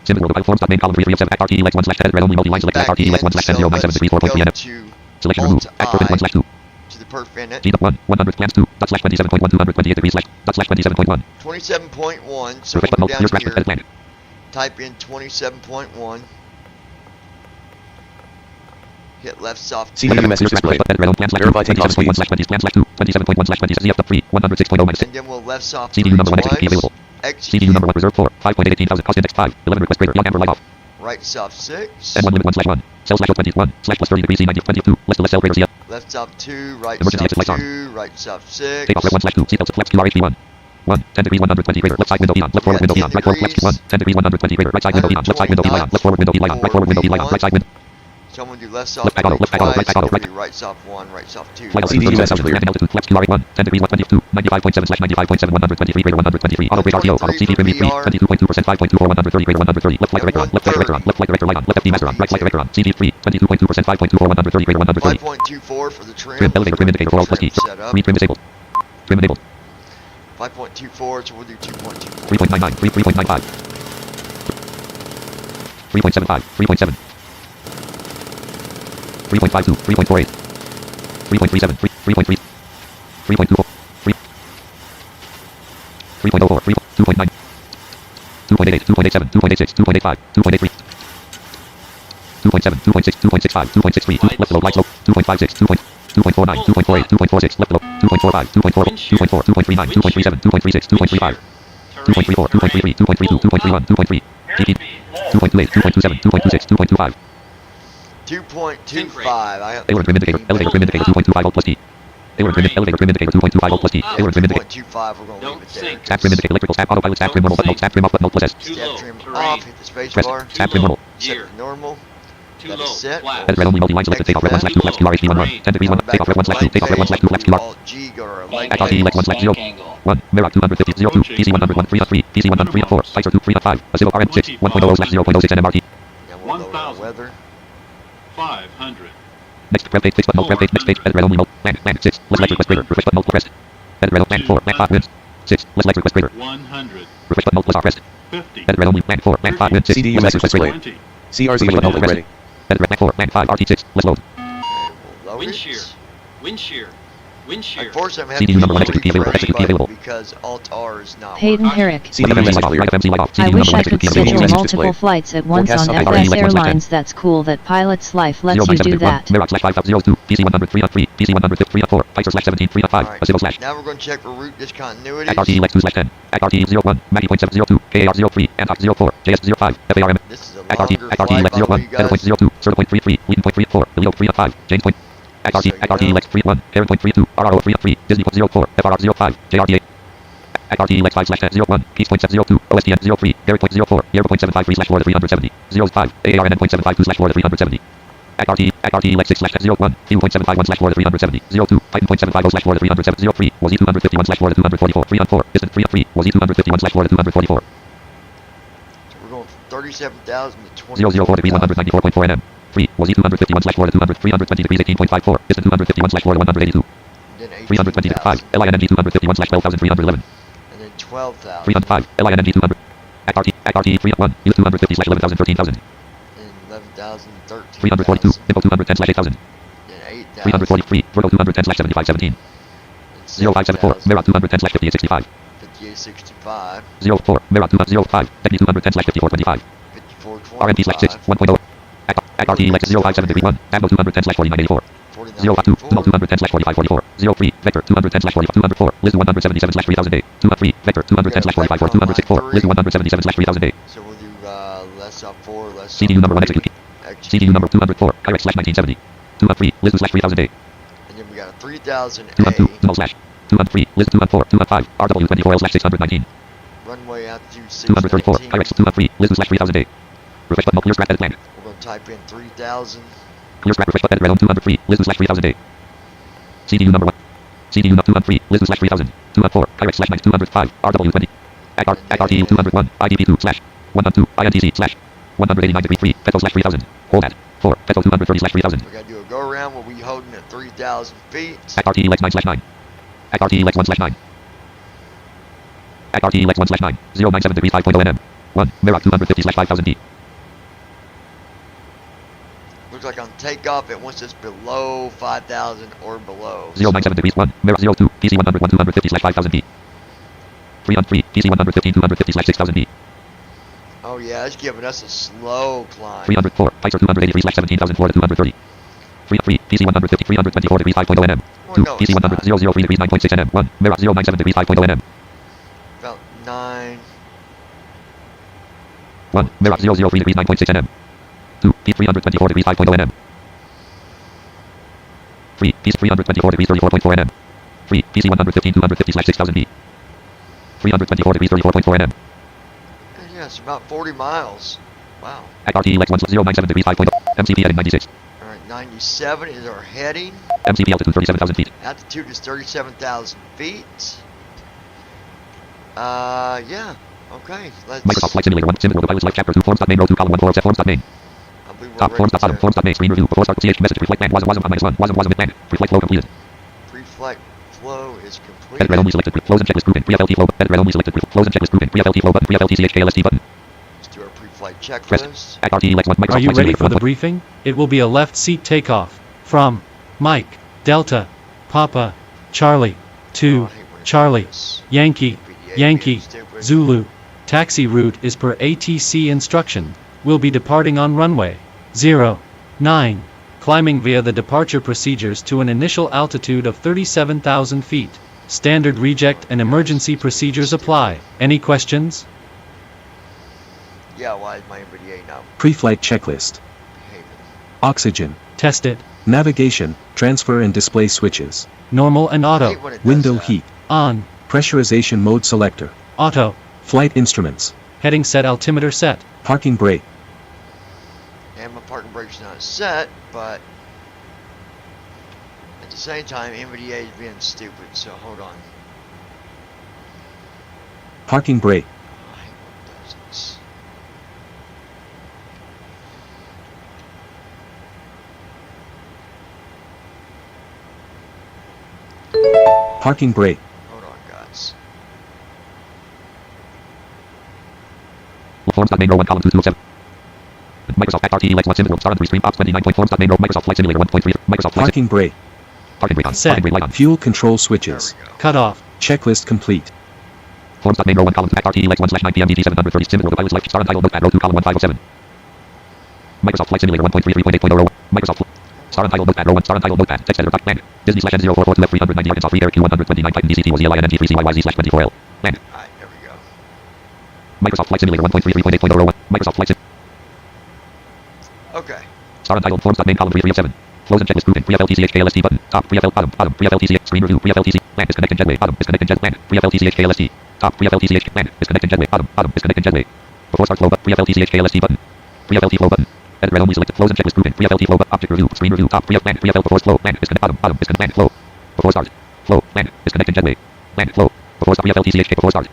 Speaker 2: Symbol of forms.main column 3 of 7 RT lex 1/10 red only multi-line select
Speaker 1: back
Speaker 2: RT
Speaker 1: in,
Speaker 2: lex 1/10
Speaker 1: so
Speaker 2: 097344.3
Speaker 1: let's
Speaker 2: NF.
Speaker 1: go
Speaker 2: Selection
Speaker 1: to
Speaker 2: removed. Act
Speaker 1: Alt-I
Speaker 2: 1/2.
Speaker 1: to the perf in it.
Speaker 2: G.1 100 plans 2 /27.1 228 degrees /27.1.
Speaker 1: 27.1, so
Speaker 2: Refresh
Speaker 1: we'll
Speaker 2: button
Speaker 1: go
Speaker 2: mode.
Speaker 1: down
Speaker 2: Here's graph
Speaker 1: here,
Speaker 2: edit plan.
Speaker 1: type in 27.1, hit left soft
Speaker 5: CD
Speaker 1: two,
Speaker 5: message display.
Speaker 2: Edit red on plan
Speaker 5: Verify takeoff
Speaker 2: 27.1
Speaker 5: speeds.
Speaker 2: /20 plan /2 27.1 /20 ZF 3 106.0 minus
Speaker 1: and then we'll left soft
Speaker 2: CDU
Speaker 1: three
Speaker 2: number 1 exit key
Speaker 1: twice,
Speaker 2: available.
Speaker 1: execute,
Speaker 2: CDU number 1 reserved 4 5.18 thousand cost index 5 11 request greater young amber light off
Speaker 1: right soft 6,
Speaker 2: N1 limit 1/1 cell /21 /plus 30 degrees C90 22 less cell greater CF
Speaker 1: left soft 2, right
Speaker 2: Emergency
Speaker 1: soft
Speaker 2: exit lights on.
Speaker 1: 2, right soft 6,
Speaker 2: takeoff red 1/2 seatbelts flex QRHD 1 10 degrees 120 greater left side window E on left forward window E on right forward flex 1 10 degrees 120 greater right side window E on left side window E light on left forward window E light on right forward window E light on right side window
Speaker 1: so I'm going to do left soft
Speaker 2: Left back auto, left back auto, right back auto,
Speaker 1: twice,
Speaker 2: right.
Speaker 1: right soft 1, right soft 2,
Speaker 2: flight
Speaker 1: right
Speaker 2: altitude
Speaker 5: CD
Speaker 2: soft
Speaker 5: message clear.
Speaker 2: altitude flex QRH 1 10 degrees 122 95.7 /95.7 123 greater 123 auto bridge RTO auto CD trim 3 22.2% 5.24 130 greater 130 left flight director on left flight director on left flight director light on left FD master on right flight director on CD 3 22.2% 5.24 130 greater 130
Speaker 1: 5.24 for the trim,
Speaker 2: trim elevator trim indicator for all plus key
Speaker 1: set up,
Speaker 2: trim disabled trim enabled
Speaker 1: 5.24, so we'll do 2.24,
Speaker 2: 3.99 3.95 3.75 3.7 3.52 3.48 3.37 3.3 3.24 3.04 2.9 2.88 2.87 2.86 2.85 2.83 2.7 2.6 2.65 2.63 left below light slope 2.56 2.49 2.48 2.46 left below 2.45 2.4 2.39 2.37 2.36 2.35 2.34 2.33 2.32 2.31 2.3 TP 2.28 2.27 2.26 2.25
Speaker 1: 2.25, I
Speaker 2: Taylor trim indicator, elevator trim indicator 2.25 volt plus T. Taylor trim, elevator trim indicator 2.25 volt plus T. Taylor trim indicator.
Speaker 1: 2.25, we're going to leave it there.
Speaker 2: Staff trim indicator, electrical staff, autopilot staff trim normal button, staff trim off button, plus S.
Speaker 1: Step trim off, hit the space
Speaker 2: Press,
Speaker 1: bar,
Speaker 2: staff trim normal.
Speaker 1: set to normal, that is set.
Speaker 2: Edit red only multi-line selected, takeoff red 1 /2 flex QRHD 1 10 degrees 1, takeoff red 1 /2, takeoff red 1 /2 flex QR.
Speaker 1: Alt G, go to our light
Speaker 2: Act RT lex 1 /0. 1, Meroc 250, 02, PC 101, 3.3, PC 103, 4, Spicer 2, 3.5, Azilo RM 6, 1.00/0.06 NMRT.
Speaker 1: and we'll lower our weather.
Speaker 6: 500.
Speaker 2: Next, rev page, fix button, rev page, next page, edit red only mode, land, 6, less electric request greater, refresh button, mode, pressed. Edit red, land 4, land 5 wins, 6, less electric request greater,
Speaker 6: 100.
Speaker 2: refresh button, mode, plus R pressed.
Speaker 6: 50.
Speaker 2: Edit red only, land 4, land 5 wins, 6,
Speaker 5: CD
Speaker 2: less
Speaker 5: message
Speaker 2: electric request greater.
Speaker 6: 20.
Speaker 5: CRZ
Speaker 2: Refresh button,
Speaker 5: mode
Speaker 2: mode,
Speaker 5: ready.
Speaker 2: Edit rec 4, land 5, RT6, let's load.
Speaker 1: We'll load
Speaker 6: Wind
Speaker 1: it.
Speaker 6: shear. Wind shear. Wind shear.
Speaker 1: Unfortunately, I'm
Speaker 2: CD
Speaker 1: having to
Speaker 2: number one,
Speaker 1: use
Speaker 2: execute key available,
Speaker 1: ready
Speaker 2: execute key
Speaker 1: button
Speaker 2: available.
Speaker 1: because Alt-R is not
Speaker 3: Hayden
Speaker 1: working.
Speaker 3: Herrick.
Speaker 5: CD
Speaker 2: Right
Speaker 5: music.
Speaker 2: FM light off,
Speaker 3: I
Speaker 2: CD
Speaker 3: wish
Speaker 2: number
Speaker 3: I
Speaker 2: one,
Speaker 3: could
Speaker 2: execute key
Speaker 3: schedule
Speaker 2: available.
Speaker 3: multiple flights at once
Speaker 5: Forecast
Speaker 3: on
Speaker 5: update.
Speaker 3: FS
Speaker 2: RT
Speaker 3: Airlines. That's cool that Pilot's Life lets you do
Speaker 2: 0971,
Speaker 3: that.
Speaker 2: Merox slash 5002, PC 100, 303, PC 100, 304, Pfizer slash 17, 305,
Speaker 1: Alright,
Speaker 2: a civil slash.
Speaker 1: now we're going to check for route discontinuities.
Speaker 2: At RT Lex 2 slash 10, at RT 01, Mackie.702, KAR 03, Antox 04, JS 05, FARM.
Speaker 1: This is a
Speaker 2: At RT,
Speaker 1: longer
Speaker 2: at RT
Speaker 1: flight,
Speaker 2: Lex
Speaker 1: by the way,
Speaker 2: 01,
Speaker 1: you guys.
Speaker 2: 7.02, Certa.33, Leading.34, Leo 3 5, James Point. At RT, at RT Lex 31, Aaron.32, RRO 3 Disney.04, FRR 05, JRDA. At RT Lex 5 slash 10.01, Peace.702, OSTN 03, Garrett.04, Yerba.753 slash Florida 370, 05, AARN.752 slash Florida 370. At RT Lex 6 slash 10.01, Q.751 slash Florida 370, 02, Python.750 slash Florida 370, 03, was E251 slash Florida 244, 3 on 4, Distant 3 3, was E251 slash Florida 244.
Speaker 1: So we're going from 37,000 to
Speaker 2: 004 degrees 194.4 nm. 3, was E251 slash Florida 200, 320 degrees 18.54, Distant 251 slash Florida 182.
Speaker 1: Then
Speaker 2: 320
Speaker 1: 18,000.
Speaker 2: 5, LING 251 slash 12,311.
Speaker 1: And then 12,000.
Speaker 2: 305, LING 200. At RT 301, US 250 slash 11,000, 13,000.
Speaker 1: Then 11,000, 13,000.
Speaker 2: 342, Info 210 slash 8,000.
Speaker 1: Then 8,000.
Speaker 2: 343, Virgo 210 slash 75, 17.
Speaker 1: Then
Speaker 2: 0574,
Speaker 1: 7,000,
Speaker 2: Merox 210 slash 58, 65.
Speaker 1: 5865.
Speaker 2: 04, Merox 205, Techni 210 slash 54, 25.
Speaker 1: 5425.
Speaker 2: RMP slash 6, 1.0. At RT Lex 057 degree 1, Ambo 210 slash 4984. 052, Tunnel 210 slash 45, 44. 03, Vector 210 slash 45, 204. Liz 177 slash 3008. 203, Vector 210 slash 45, 264. Liz 177 slash 3008.
Speaker 1: So we'll do less up 4, less
Speaker 2: CDU number 1 execute key. CDU number 204, Kyrex slash 1970. 203, Liz 2 slash 3008.
Speaker 1: And then we got a 3,000
Speaker 2: 202,
Speaker 1: A.
Speaker 2: Tunnel slash 203, Liz 214, 205, RW24 L slash 619.
Speaker 1: Runway altitude
Speaker 2: 234,
Speaker 1: 619.
Speaker 2: Kyrex 203, Liz 2 slash 3008. Refresh button, clear scrap edit plan.
Speaker 1: We're going to type in 3,000.
Speaker 2: Clear scrap refresh button, Redome 203, Liz 2 slash 3008. CDU number 1. CDU number 213, Liz 2 slash 3000. 214, Kyrex slash 205, RW20. At RTU 201, IDP2 slash 112, INTC slash 189 degree 3, Petro slash 3000. Hold at 4, Petro 230 slash 3000.
Speaker 1: We got to do a go around where we holding at 3,000 feet.
Speaker 2: At RT Lex 9 slash 9. At RT Lex 1 slash 9. At RT Lex 1 slash 9, 097 degrees 5.0 nm. 1, Merox 250 slash 5000 D.
Speaker 1: Looks like on takeoff it wants us below 5,000 or below.
Speaker 2: 097 degrees 1, Merox 02, PC 101 250 slash 5000 D. 3 on 3, PC 115 250 slash 6000 D.
Speaker 1: Oh yeah, it's giving us a slow climb.
Speaker 2: 304, Pfizer 283 slash 17,000 Florida 230. 3 3, PC 150 324 degrees 5.0 nm. 2,
Speaker 1: no,
Speaker 2: PC 100 003 degrees 9.6 nm. 1, Merox 097 degrees 5.0 nm.
Speaker 1: About 9.
Speaker 2: 1, Merox 003 degrees 9.6 nm. 2, P 324 degrees 5.0 nm. 3, P 324 degrees 34.4 nm. 3, PC 115 250 slash 6000 B. 324 degrees 34.4 nm.
Speaker 1: Yeah, it's about 40 miles. Wow.
Speaker 2: At RT Lex 1 097 degrees 5.0. MCP heading 96.
Speaker 1: Alright, 97 is our heading.
Speaker 2: MCP altitude 37,000 feet.
Speaker 1: Altitude is 37,000 feet. Yeah. Okay, let's...
Speaker 2: Microsoft Flight Simulator 1. Simulator the pilot's life chapter 2. Forms.main row 2 column 1 4 set forms.main.
Speaker 1: I believe we're
Speaker 2: Top
Speaker 1: ready
Speaker 2: forms.bottom
Speaker 1: to
Speaker 2: forms.main screen review. Before start CH message pre-flight plan wasn't -1 wasn't planned. Pre-flight flow completed.
Speaker 1: pre-flight flow is
Speaker 2: Edit
Speaker 1: completed.
Speaker 2: red only selected. Flows and checklist grouping. Pre-FLT flow. Edit red only selected. Flows and checklist grouping. Pre-FLT flow button. Pre-FLT CHKLST button.
Speaker 1: Let's do our pre-flight
Speaker 2: Press.
Speaker 1: checklist.
Speaker 2: At RT Lex 1 Microsoft
Speaker 7: Are you
Speaker 2: Flight
Speaker 7: ready
Speaker 2: Simulator
Speaker 7: for the
Speaker 2: 1.
Speaker 7: briefing? It will be a left seat takeoff. From Mike, Delta, Papa, Charlie,
Speaker 1: Oh,
Speaker 7: to
Speaker 1: I hate when it
Speaker 7: Charlie,
Speaker 1: does this.
Speaker 7: Yankee,
Speaker 1: PDA
Speaker 7: Yankee,
Speaker 1: being stupid.
Speaker 7: Zulu. Taxi route is per ATC instruction. Will be departing on runway 09. Climbing via the departure procedures to an initial altitude of 37,000 feet. Standard reject and emergency procedures apply. Any questions?
Speaker 1: Yeah, why is my NVDA not
Speaker 5: Pre-flight checklist.
Speaker 1: behaving?
Speaker 5: Oxygen.
Speaker 7: Test it.
Speaker 5: Navigation, transfer and display switches.
Speaker 7: Normal and
Speaker 1: I
Speaker 7: auto.
Speaker 1: hate when it does
Speaker 5: Window
Speaker 1: that.
Speaker 5: heat.
Speaker 7: On.
Speaker 5: Pressurization mode selector.
Speaker 7: Auto.
Speaker 5: Flight instruments.
Speaker 7: Heading set altimeter set.
Speaker 5: Parking brake.
Speaker 1: And my parking brake's not set, but at the same time, NVDA is being stupid, so hold on.
Speaker 5: Parking brake.
Speaker 1: Oh, I hate when it does this.
Speaker 5: Parking brake.
Speaker 1: Hold on, guys.
Speaker 2: Forms.main row 1 column 2 207. Microsoft RTE Lex 1 symbol star on 3 stream ops 29 point forms main row Microsoft Flight Simulator 1.3 Microsoft Flight
Speaker 5: Parking brake.
Speaker 2: Parking brake on.
Speaker 7: Set.
Speaker 2: Parking brake light on.
Speaker 5: Fuel control switches.
Speaker 7: Cut off.
Speaker 5: Checklist complete.
Speaker 2: Forms main row 1 column RTE Lex 1 / 9 PM DG 730 symbol the pilot select star untitled notepad row 2 column 1507. Microsoft Flight Simulator 1.3 3.8.0 row Microsoft star untitled notepad row 1 star untitled notepad text editor man Disney /N044 to F390 Arkansas free air Q129 Titan DCT was ELING3CYYZ/24L man
Speaker 1: Alright, there we go.
Speaker 2: Microsoft Flight Simulator 1.3 3.8.0 row 1 Microsoft Flight Sim
Speaker 1: Okay.
Speaker 2: star untitled forms main column 3 of 7 close and checklist grouping pre-FLTCHKLST button top pre-FL bottom pre-FLTCH screen review pre-FLTC man disconnecting jetway bottom disconnecting jet man pre-FLTCHKLST top pre-FLTCH man disconnecting jetway bottom disconnecting jetway before start flow button pre-FLTCHKLST button pre-FLT flow button edit red only select close and checklist grouping pre-FLT flow button object review screen review top pre-F man pre-FL before flow man disconnect bottom disconnect man flow before start flow man disconnecting jetway man flow before start pre-FLTCHK before start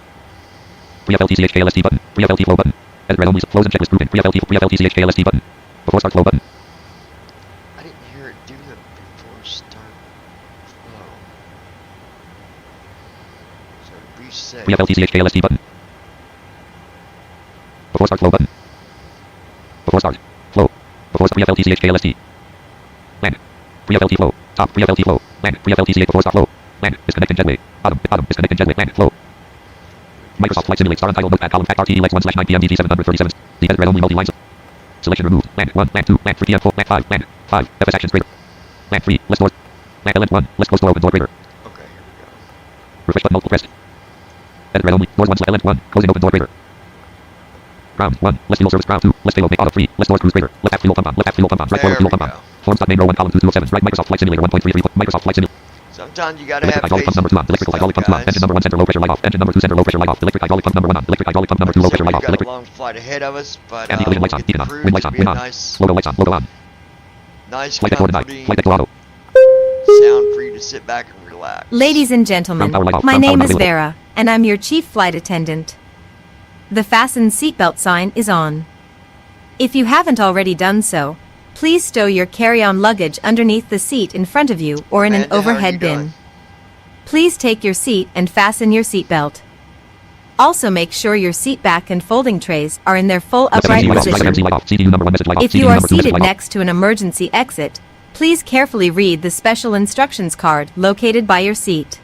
Speaker 2: pre-FLTCHKLST button pre-FLT flow button edit red only close and checklist grouping pre-FLTCHKLST button before start flow button
Speaker 1: I didn't hear it do the before start flow. So reset.
Speaker 2: pre-FLTCHKLST button before start flow button before start flow before start pre-FLTCHKLST man pre-FLT flow top pre-FLT flow man pre-FLTCH before start flow man disconnecting jetway bottom disconnecting jetway man flow Microsoft Flight Simulator star untitled notepad column RTE Lex 1 / 9 PM DG 737 the edit red only multi lines selection removed man 1 man 2 man 3 PM 4 man 5 man 5 FS actions greater man 3 less doors man LN1 less close door open door greater
Speaker 1: Okay, here we go.
Speaker 2: refresh button multiple pressed edit red only doors 1 LN1 closing open door greater ground 1 less fuel service ground 2 less payload make auto 3 less doors cruise greater left half fuel pump on right
Speaker 1: There
Speaker 2: quarter fuel
Speaker 1: we
Speaker 2: pump on
Speaker 1: go.
Speaker 2: forms main row 1 column 2 of 7 right Microsoft Flight Simulator 1.33 Microsoft Flight Simulator
Speaker 1: Sometimes you gotta
Speaker 2: electric
Speaker 1: have
Speaker 2: hydraulic pump number 2 on electrical hydraulic pump 2 on engine number 1 center low pressure light off engine number 2 center low pressure light off electric hydraulic pump number 1 on electric hydraulic pump number 2 low pressure light off
Speaker 1: We've got a
Speaker 2: electric
Speaker 1: long flight ahead of us, but
Speaker 2: anti-collision lights on
Speaker 1: we'll get
Speaker 2: beacon
Speaker 1: the
Speaker 2: on
Speaker 1: cruise.
Speaker 2: wind lights on
Speaker 1: It'll be
Speaker 2: wind
Speaker 1: a
Speaker 2: on
Speaker 1: nice,
Speaker 2: logo lights on
Speaker 1: nice,
Speaker 2: flight deck order 9
Speaker 1: comforting
Speaker 2: flight deck door auto
Speaker 1: sound for you to sit back and relax.
Speaker 4: Ladies and gentlemen,
Speaker 2: Ground power light off,
Speaker 4: my
Speaker 2: ground
Speaker 4: name
Speaker 2: power
Speaker 4: is
Speaker 2: available.
Speaker 4: Vera, and I'm your chief flight attendant. The fasten seatbelt sign is on. If you haven't already done so, please stow your carry-on luggage underneath the seat in front of you or in an
Speaker 1: Amanda, how are you
Speaker 4: overhead bin.
Speaker 1: doing?
Speaker 4: Please take your seat and fasten your seatbelt. Also make sure your seat back and folding trays are in their full upright position. If you are seated next to an emergency exit, please carefully read the special instructions card located by your seat.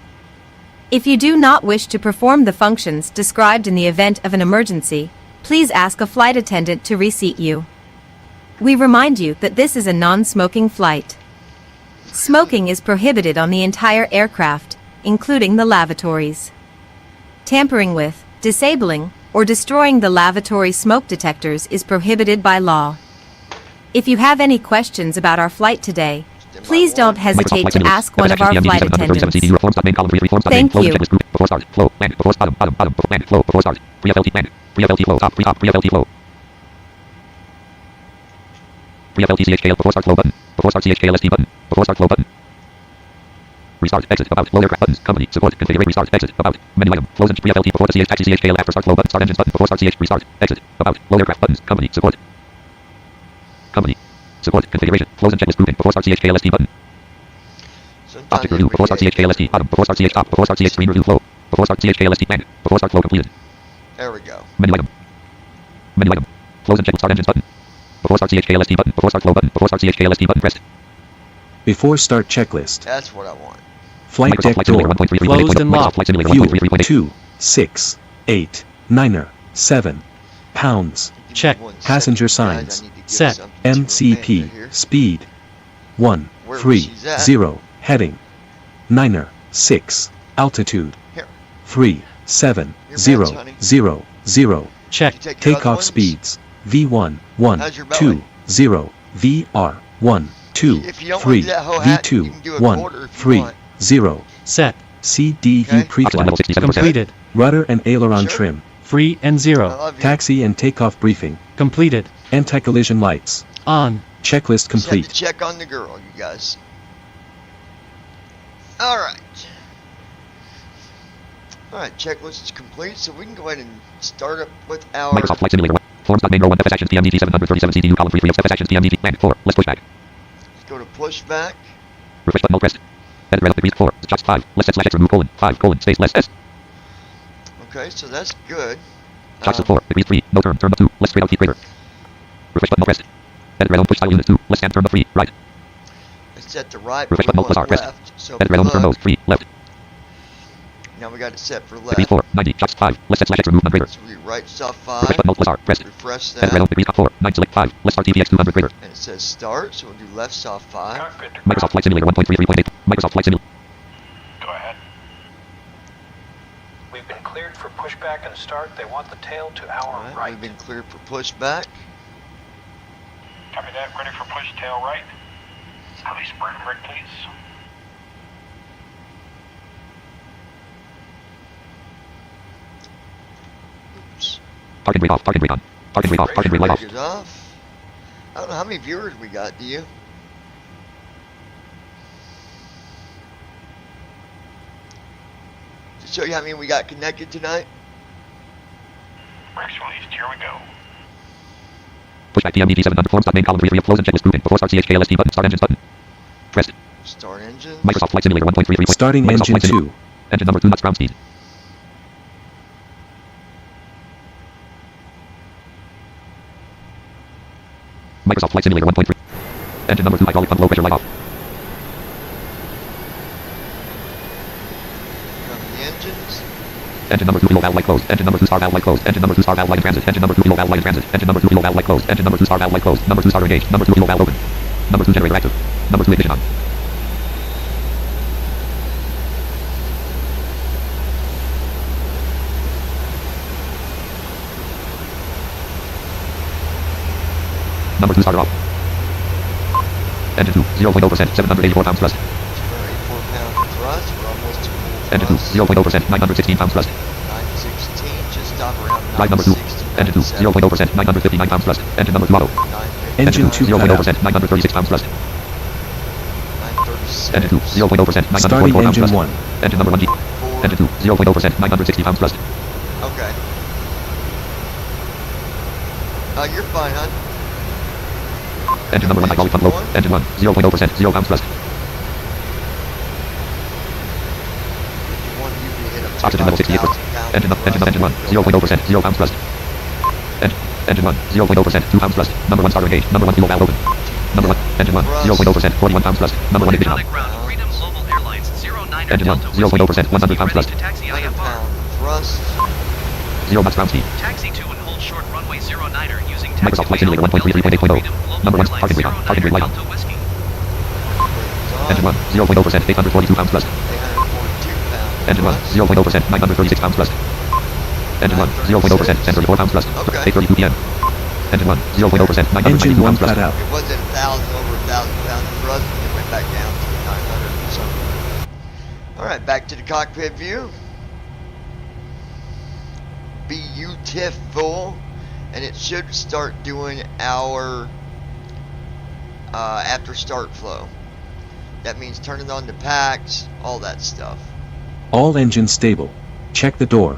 Speaker 4: If you do not wish to perform the functions described in the event of an emergency, please ask a flight attendant to reseat you. We remind you that this is a non-smoking flight. Smoking is prohibited on the entire aircraft, including the lavatories. Tampering with, disabling, or destroying the lavatory smoke detectors is prohibited by law. If you have any questions about our flight today, please don't hesitate to ask one of our flight attendants. Thank you.
Speaker 2: Before start, flow, man, before bottom, man, flow, before start, pre-FLT, man, pre-FLT flow, top, pre-FLT flow. Pre-FLT CHKL, before start flow button, before start CHKLST button, before start flow button. Restart, exit, about, low aircraft buttons, company, support, configure, restart, exit, about, menu item, close and pre-FLT before the CH, taxi CHKL after start flow button, start engines button, before start CH, restart, exit, about, low aircraft buttons, company, support. Company, support, configuration, close and checklist grouping, before start CHKLST button.
Speaker 1: Sometimes
Speaker 2: Object review, before start CHKLST, bottom, before start CH top, before start CH screen review flow, before start CHKLST, man, before start flow completed.
Speaker 1: There we go.
Speaker 2: Menu item, close and check start engines button, before start CHKLST button, before start flow button, before start CHKLST button pressed.
Speaker 5: Before start checklist.
Speaker 1: That's what I want.
Speaker 5: Flight
Speaker 2: Microsoft
Speaker 5: deck
Speaker 2: Flight
Speaker 5: door.
Speaker 2: Simulator 1.3
Speaker 7: Closed and locked.
Speaker 2: Flight Simulator
Speaker 5: Fuel
Speaker 2: 1.3
Speaker 5: 2, 6, 8, 9er, 7 pounds.
Speaker 1: Give me
Speaker 7: Check.
Speaker 1: 1 second,
Speaker 5: Passenger
Speaker 1: guys. I
Speaker 5: signs.
Speaker 1: need to give
Speaker 7: Set.
Speaker 1: something to Amanda
Speaker 5: MCP
Speaker 1: here.
Speaker 5: speed 1,
Speaker 1: Where
Speaker 5: 3,
Speaker 1: she's at.
Speaker 5: 0 heading 9er 6 altitude
Speaker 1: Here.
Speaker 5: 3, 7,
Speaker 1: Your
Speaker 5: 0,
Speaker 1: meds, honey.
Speaker 5: 0, 0
Speaker 7: Check.
Speaker 1: Did you take your other
Speaker 5: takeoff
Speaker 1: ones?
Speaker 5: speeds V1 1
Speaker 1: How's your belly?
Speaker 5: 2 0 VR 1 2
Speaker 1: If you don't
Speaker 5: 3
Speaker 1: want to do that whole hat,
Speaker 5: V2
Speaker 1: you can do a
Speaker 5: 1
Speaker 1: quarter if you
Speaker 5: 3
Speaker 1: want.
Speaker 5: 0
Speaker 7: Set.
Speaker 5: CDU
Speaker 1: Okay.
Speaker 2: Oxygen level
Speaker 5: pre-flight
Speaker 2: 67%.
Speaker 7: Completed.
Speaker 5: rudder and aileron
Speaker 1: Sure.
Speaker 5: trim
Speaker 7: Free and
Speaker 1: I
Speaker 7: 0.
Speaker 1: love you.
Speaker 5: taxi and takeoff briefing
Speaker 7: Completed.
Speaker 5: anti-collision lights
Speaker 7: On.
Speaker 5: checklist
Speaker 1: Just have to
Speaker 5: complete
Speaker 1: check on the girl, you guys. Alright. Alright, checklist is complete, so we can go ahead and start up with our...
Speaker 2: Microsoft Flight Simulator 1. Forms.main row 1 FS actions PMDG 737 CDU column 3 FS actions PMDG man 4. Let's push back.
Speaker 1: Let's go to pushback.
Speaker 2: Refresh button pressed. Edit red degrees 4. Shots 5. Less S slash X remove colon 5 colon space less S.
Speaker 1: Okay, so that's good.
Speaker 2: Shots 4. Degrees 3. No turn. Turn up 2. Less straight out heat crater. Refresh button pressed. Edit red on push style unit 2. Left hand turn the free. Right.
Speaker 1: It's set to right,
Speaker 2: Refresh
Speaker 1: but we
Speaker 2: button
Speaker 1: want
Speaker 2: pressed.
Speaker 1: left. So
Speaker 2: Edit red on turn nose. Free. Left.
Speaker 1: now we got it set for
Speaker 2: Degrees
Speaker 1: left.
Speaker 2: 4. 90. Shots 5. Left set slash X remove none greater.
Speaker 1: So we right stop
Speaker 2: Refresh
Speaker 1: 5.
Speaker 2: button plus R. Pressed.
Speaker 1: Refresh
Speaker 2: Edit red on
Speaker 1: that.
Speaker 2: degrees 4. 9. Select 5. Left start TPX 200 greater.
Speaker 1: And it says start, so we'll do left stop 5.
Speaker 6: Cockpit to
Speaker 2: Microsoft Flight Simulator 1.33.8. Microsoft Flight Simulator.
Speaker 6: Go ahead. We've been cleared for pushback and start. They want the tail to our
Speaker 1: Alright,
Speaker 6: right.
Speaker 1: we've been cleared for pushback.
Speaker 6: Copy that. Ready for push tail right. Release burn brake, please.
Speaker 1: Oops.
Speaker 2: Parking brake off. Parking brake on. Parking brake off. Parking brake light off.
Speaker 1: Brake is off. I don't know how many viewers we got, do you? To show you how many we got connected tonight.
Speaker 6: Brakes released. Here we go.
Speaker 2: Pushback PMDG 700 forms. Main column 3 of flows and checklist grouping. Before start CHKLSD button. Start engines button. Pressed.
Speaker 1: Start engine.
Speaker 2: Microsoft Flight Simulator 1.33.
Speaker 5: Starting
Speaker 2: Microsoft
Speaker 5: engine
Speaker 2: Flight Simulator.
Speaker 5: 2.
Speaker 2: Engine number 2 knots ground speed. Microsoft Flight Simulator 1.3. Engine number 2 hydraulic pump low pressure light off.
Speaker 1: From the engines.
Speaker 2: Engine number 2 kilo valve light closed. Engine number 2 star valve light closed. Engine number 2 star valve light in transit. Engine number 2 kilo valve light in transit. Engine number 2 kilo valve light closed. Engine number 2 star valve light closed. Number 2 starter engaged. Number 2 kilo valve open. Number 2 generator active. Number 2 ignition on. Number 2 starter off. Engine 2 0.0% 784 pounds thrust.
Speaker 1: 284 pound thrust. We're almost to full
Speaker 2: Engine 2
Speaker 1: thrust.
Speaker 2: 0.0% 916 pounds thrust.
Speaker 1: 916. Just stop around
Speaker 2: Drive number 2.
Speaker 1: 960.
Speaker 2: Engine 2 0.0% 959 pounds thrust. Engine number 2 auto.
Speaker 1: 950.
Speaker 5: Engine 2 cut out.
Speaker 2: 0.0% 936 pounds thrust.
Speaker 1: 936.
Speaker 2: Engine 2 0.0% 944
Speaker 5: Starting
Speaker 2: pounds
Speaker 5: engine
Speaker 2: thrust.
Speaker 5: 1.
Speaker 2: Engine number 1G.
Speaker 1: 4.
Speaker 2: Engine 2 0.0% 960 pounds thrust.
Speaker 1: Okay. You're fine, hon.
Speaker 2: Engine number 1 hydraulic pump low. Engine 1 0.0% 0 pounds thrust.
Speaker 1: One usually hit up to
Speaker 2: Oxygen level 68.
Speaker 1: 5,000 pounds
Speaker 2: Engine
Speaker 1: thrust.
Speaker 2: 1 0.0% 0 pounds thrust. Engine 1 0.0% 2 pounds thrust. Number 1 starter engaged. Number 1 kilo valve open. Number 1 engine 1 0.0% 41 pounds thrust. Number 1 ignition on.
Speaker 8: Ground Freedom Global Airlines 09er
Speaker 2: Engine 1
Speaker 8: Delta
Speaker 2: 0.0% 100 pounds thrust.
Speaker 8: to taxi
Speaker 1: 100
Speaker 8: IFR.
Speaker 1: pound thrust.
Speaker 2: 0 knots ground speed.
Speaker 8: Taxi to and hold short runway 09er using
Speaker 2: Microsoft Flight
Speaker 8: taxiway
Speaker 2: Simulator
Speaker 8: Alpha
Speaker 2: 1.33.8.0.
Speaker 8: Freedom Global
Speaker 2: Number 1
Speaker 8: Airlines
Speaker 2: parking brake on. Parking brake light on.
Speaker 8: Delta Whiskey.
Speaker 2: Engine 1 0.0% 842 pounds thrust.
Speaker 1: 842 pound
Speaker 2: Engine 1
Speaker 1: thrust.
Speaker 2: 0.0% 936 pounds thrust. Engine 1 0.0% 1034 pounds thrust.
Speaker 1: Okay.
Speaker 2: 8:32 p.m. Engine 1 0.0% 992
Speaker 5: Engine 1
Speaker 2: pounds thrust.
Speaker 5: cut out.
Speaker 1: It wasn't 1,000 over 1,000 pound thrust, and it went back down to 900 or something. All right, back to the cockpit view. Beautiful, and it should start doing our after start flow. That means turning on the packs, all that stuff.
Speaker 5: All engines stable. Check the door.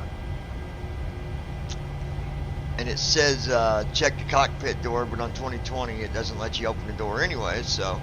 Speaker 1: And it says check the cockpit door, but on 2020 it doesn't let you open the door anyway, so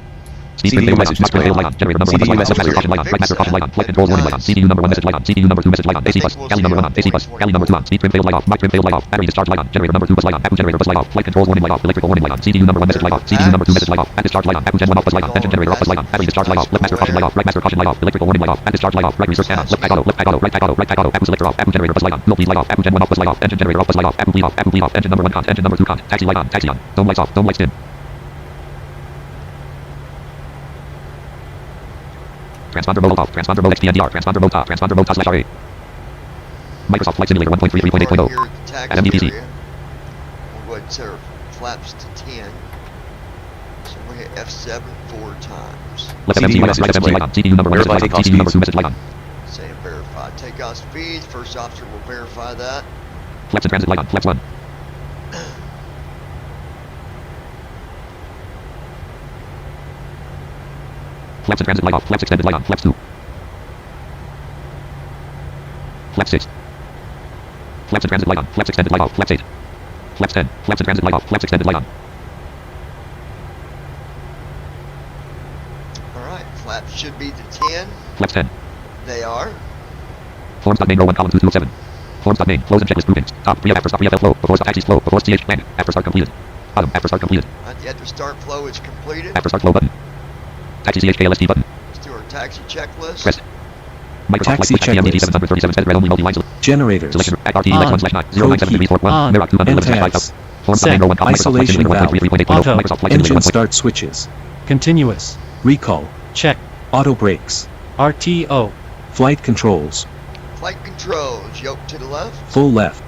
Speaker 2: Speed
Speaker 5: CDU
Speaker 2: fail light on.
Speaker 5: message
Speaker 2: Master fail
Speaker 5: light
Speaker 2: light on. Generator number 1
Speaker 5: CDU
Speaker 2: message light on.
Speaker 5: message
Speaker 2: Caution light on. Flight master caution light on. Flight control warning light on. CDU number 1 message light on. CDU number 2 message light on. AC bus. Galley number 1 on. AC bus. Galley number 2 on. Speed trim fail light off. Mic trim fail light off. Battery discharge light on. Generator number 2 bus light on. Accu generator bus light off. Flight controls warning light off. Electrical warning light on. CDU number 1 message light off. CDU number 2 message light off. At discharge light on. Accu gen 1 off bus light on. Engine generator off bus light on. Battery discharge light off. Left master caution light off. Right master caution light off. Electrical warning light off. At discharge light off. Right research scan on. Left pack auto. Left pack auto. Right pack auto. Right pack auto. Accu selector off. Accu generator bus light on. No please light off. Accu gen 1 off bus light off. Engine generator off bus light off. Accu bleed off. Accu bleed off. Engine number 1 con. Engine number 2 con. Taxi light on. Taxi on. Dome lights off. Dome lights dim. Transponder mode off. Transponder mode XPNDR. Transponder mode off. Transponder mode /RA. Microsoft Flight Simulator 1.33.8.0.
Speaker 1: here at the taxi
Speaker 2: At MDPC.
Speaker 1: area, we'll go ahead and set our flaps to 10. So we'll hit F7 4 times.
Speaker 2: Left
Speaker 5: CDU
Speaker 2: FMC
Speaker 5: message
Speaker 2: right FMC
Speaker 5: light
Speaker 2: light on. CDU number 1 message light on. CDU number 2 message light on.
Speaker 1: Say verify. Takeoff speeds. First officer will verify that.
Speaker 2: Flex and transit light on. Flex 1. Flex and transit light off. Flex extended light on. Flex 2. Flex 6. Flex and transit light on. Flex extended light off. Flex 8. Flex 10. Flex and transit light off. Flex extended light on.
Speaker 1: Alright, flaps should be to 10.
Speaker 2: Flex 10.
Speaker 1: They are.
Speaker 2: Forms.main row 1 column 2 7. Forms.main. Flows and checklist groupings. Top. Pre-F after stop. Pre-FL flow. Before stop taxis flow. Before CH plan. After start completed. Bottom. After start completed.
Speaker 1: The after start flow is completed.
Speaker 2: After start flow button. Taxi CHKLST button.
Speaker 1: Let's do our taxi checklist.
Speaker 2: Press. Microsoft
Speaker 5: Taxi
Speaker 2: Flight
Speaker 5: checklist.
Speaker 2: MD 737 set red only multi-line select.
Speaker 5: Generators.
Speaker 2: Selection RT Lex 1/9 09734
Speaker 7: On.
Speaker 2: Meroc 211
Speaker 5: Anti-ice.
Speaker 2: Form
Speaker 7: Set.
Speaker 2: 901 Microsoft Flight
Speaker 5: Isolation
Speaker 2: Simulator
Speaker 5: valve.
Speaker 2: 1.33.8.0
Speaker 7: Auto.
Speaker 2: Microsoft Flight
Speaker 5: Engine
Speaker 2: Simulator 1.3.
Speaker 5: start switches.
Speaker 7: Continuous.
Speaker 5: Recall.
Speaker 7: Check.
Speaker 5: Auto brakes.
Speaker 7: RTO.
Speaker 5: Flight controls.
Speaker 1: Flight controls, yoke to the left,
Speaker 5: Full left.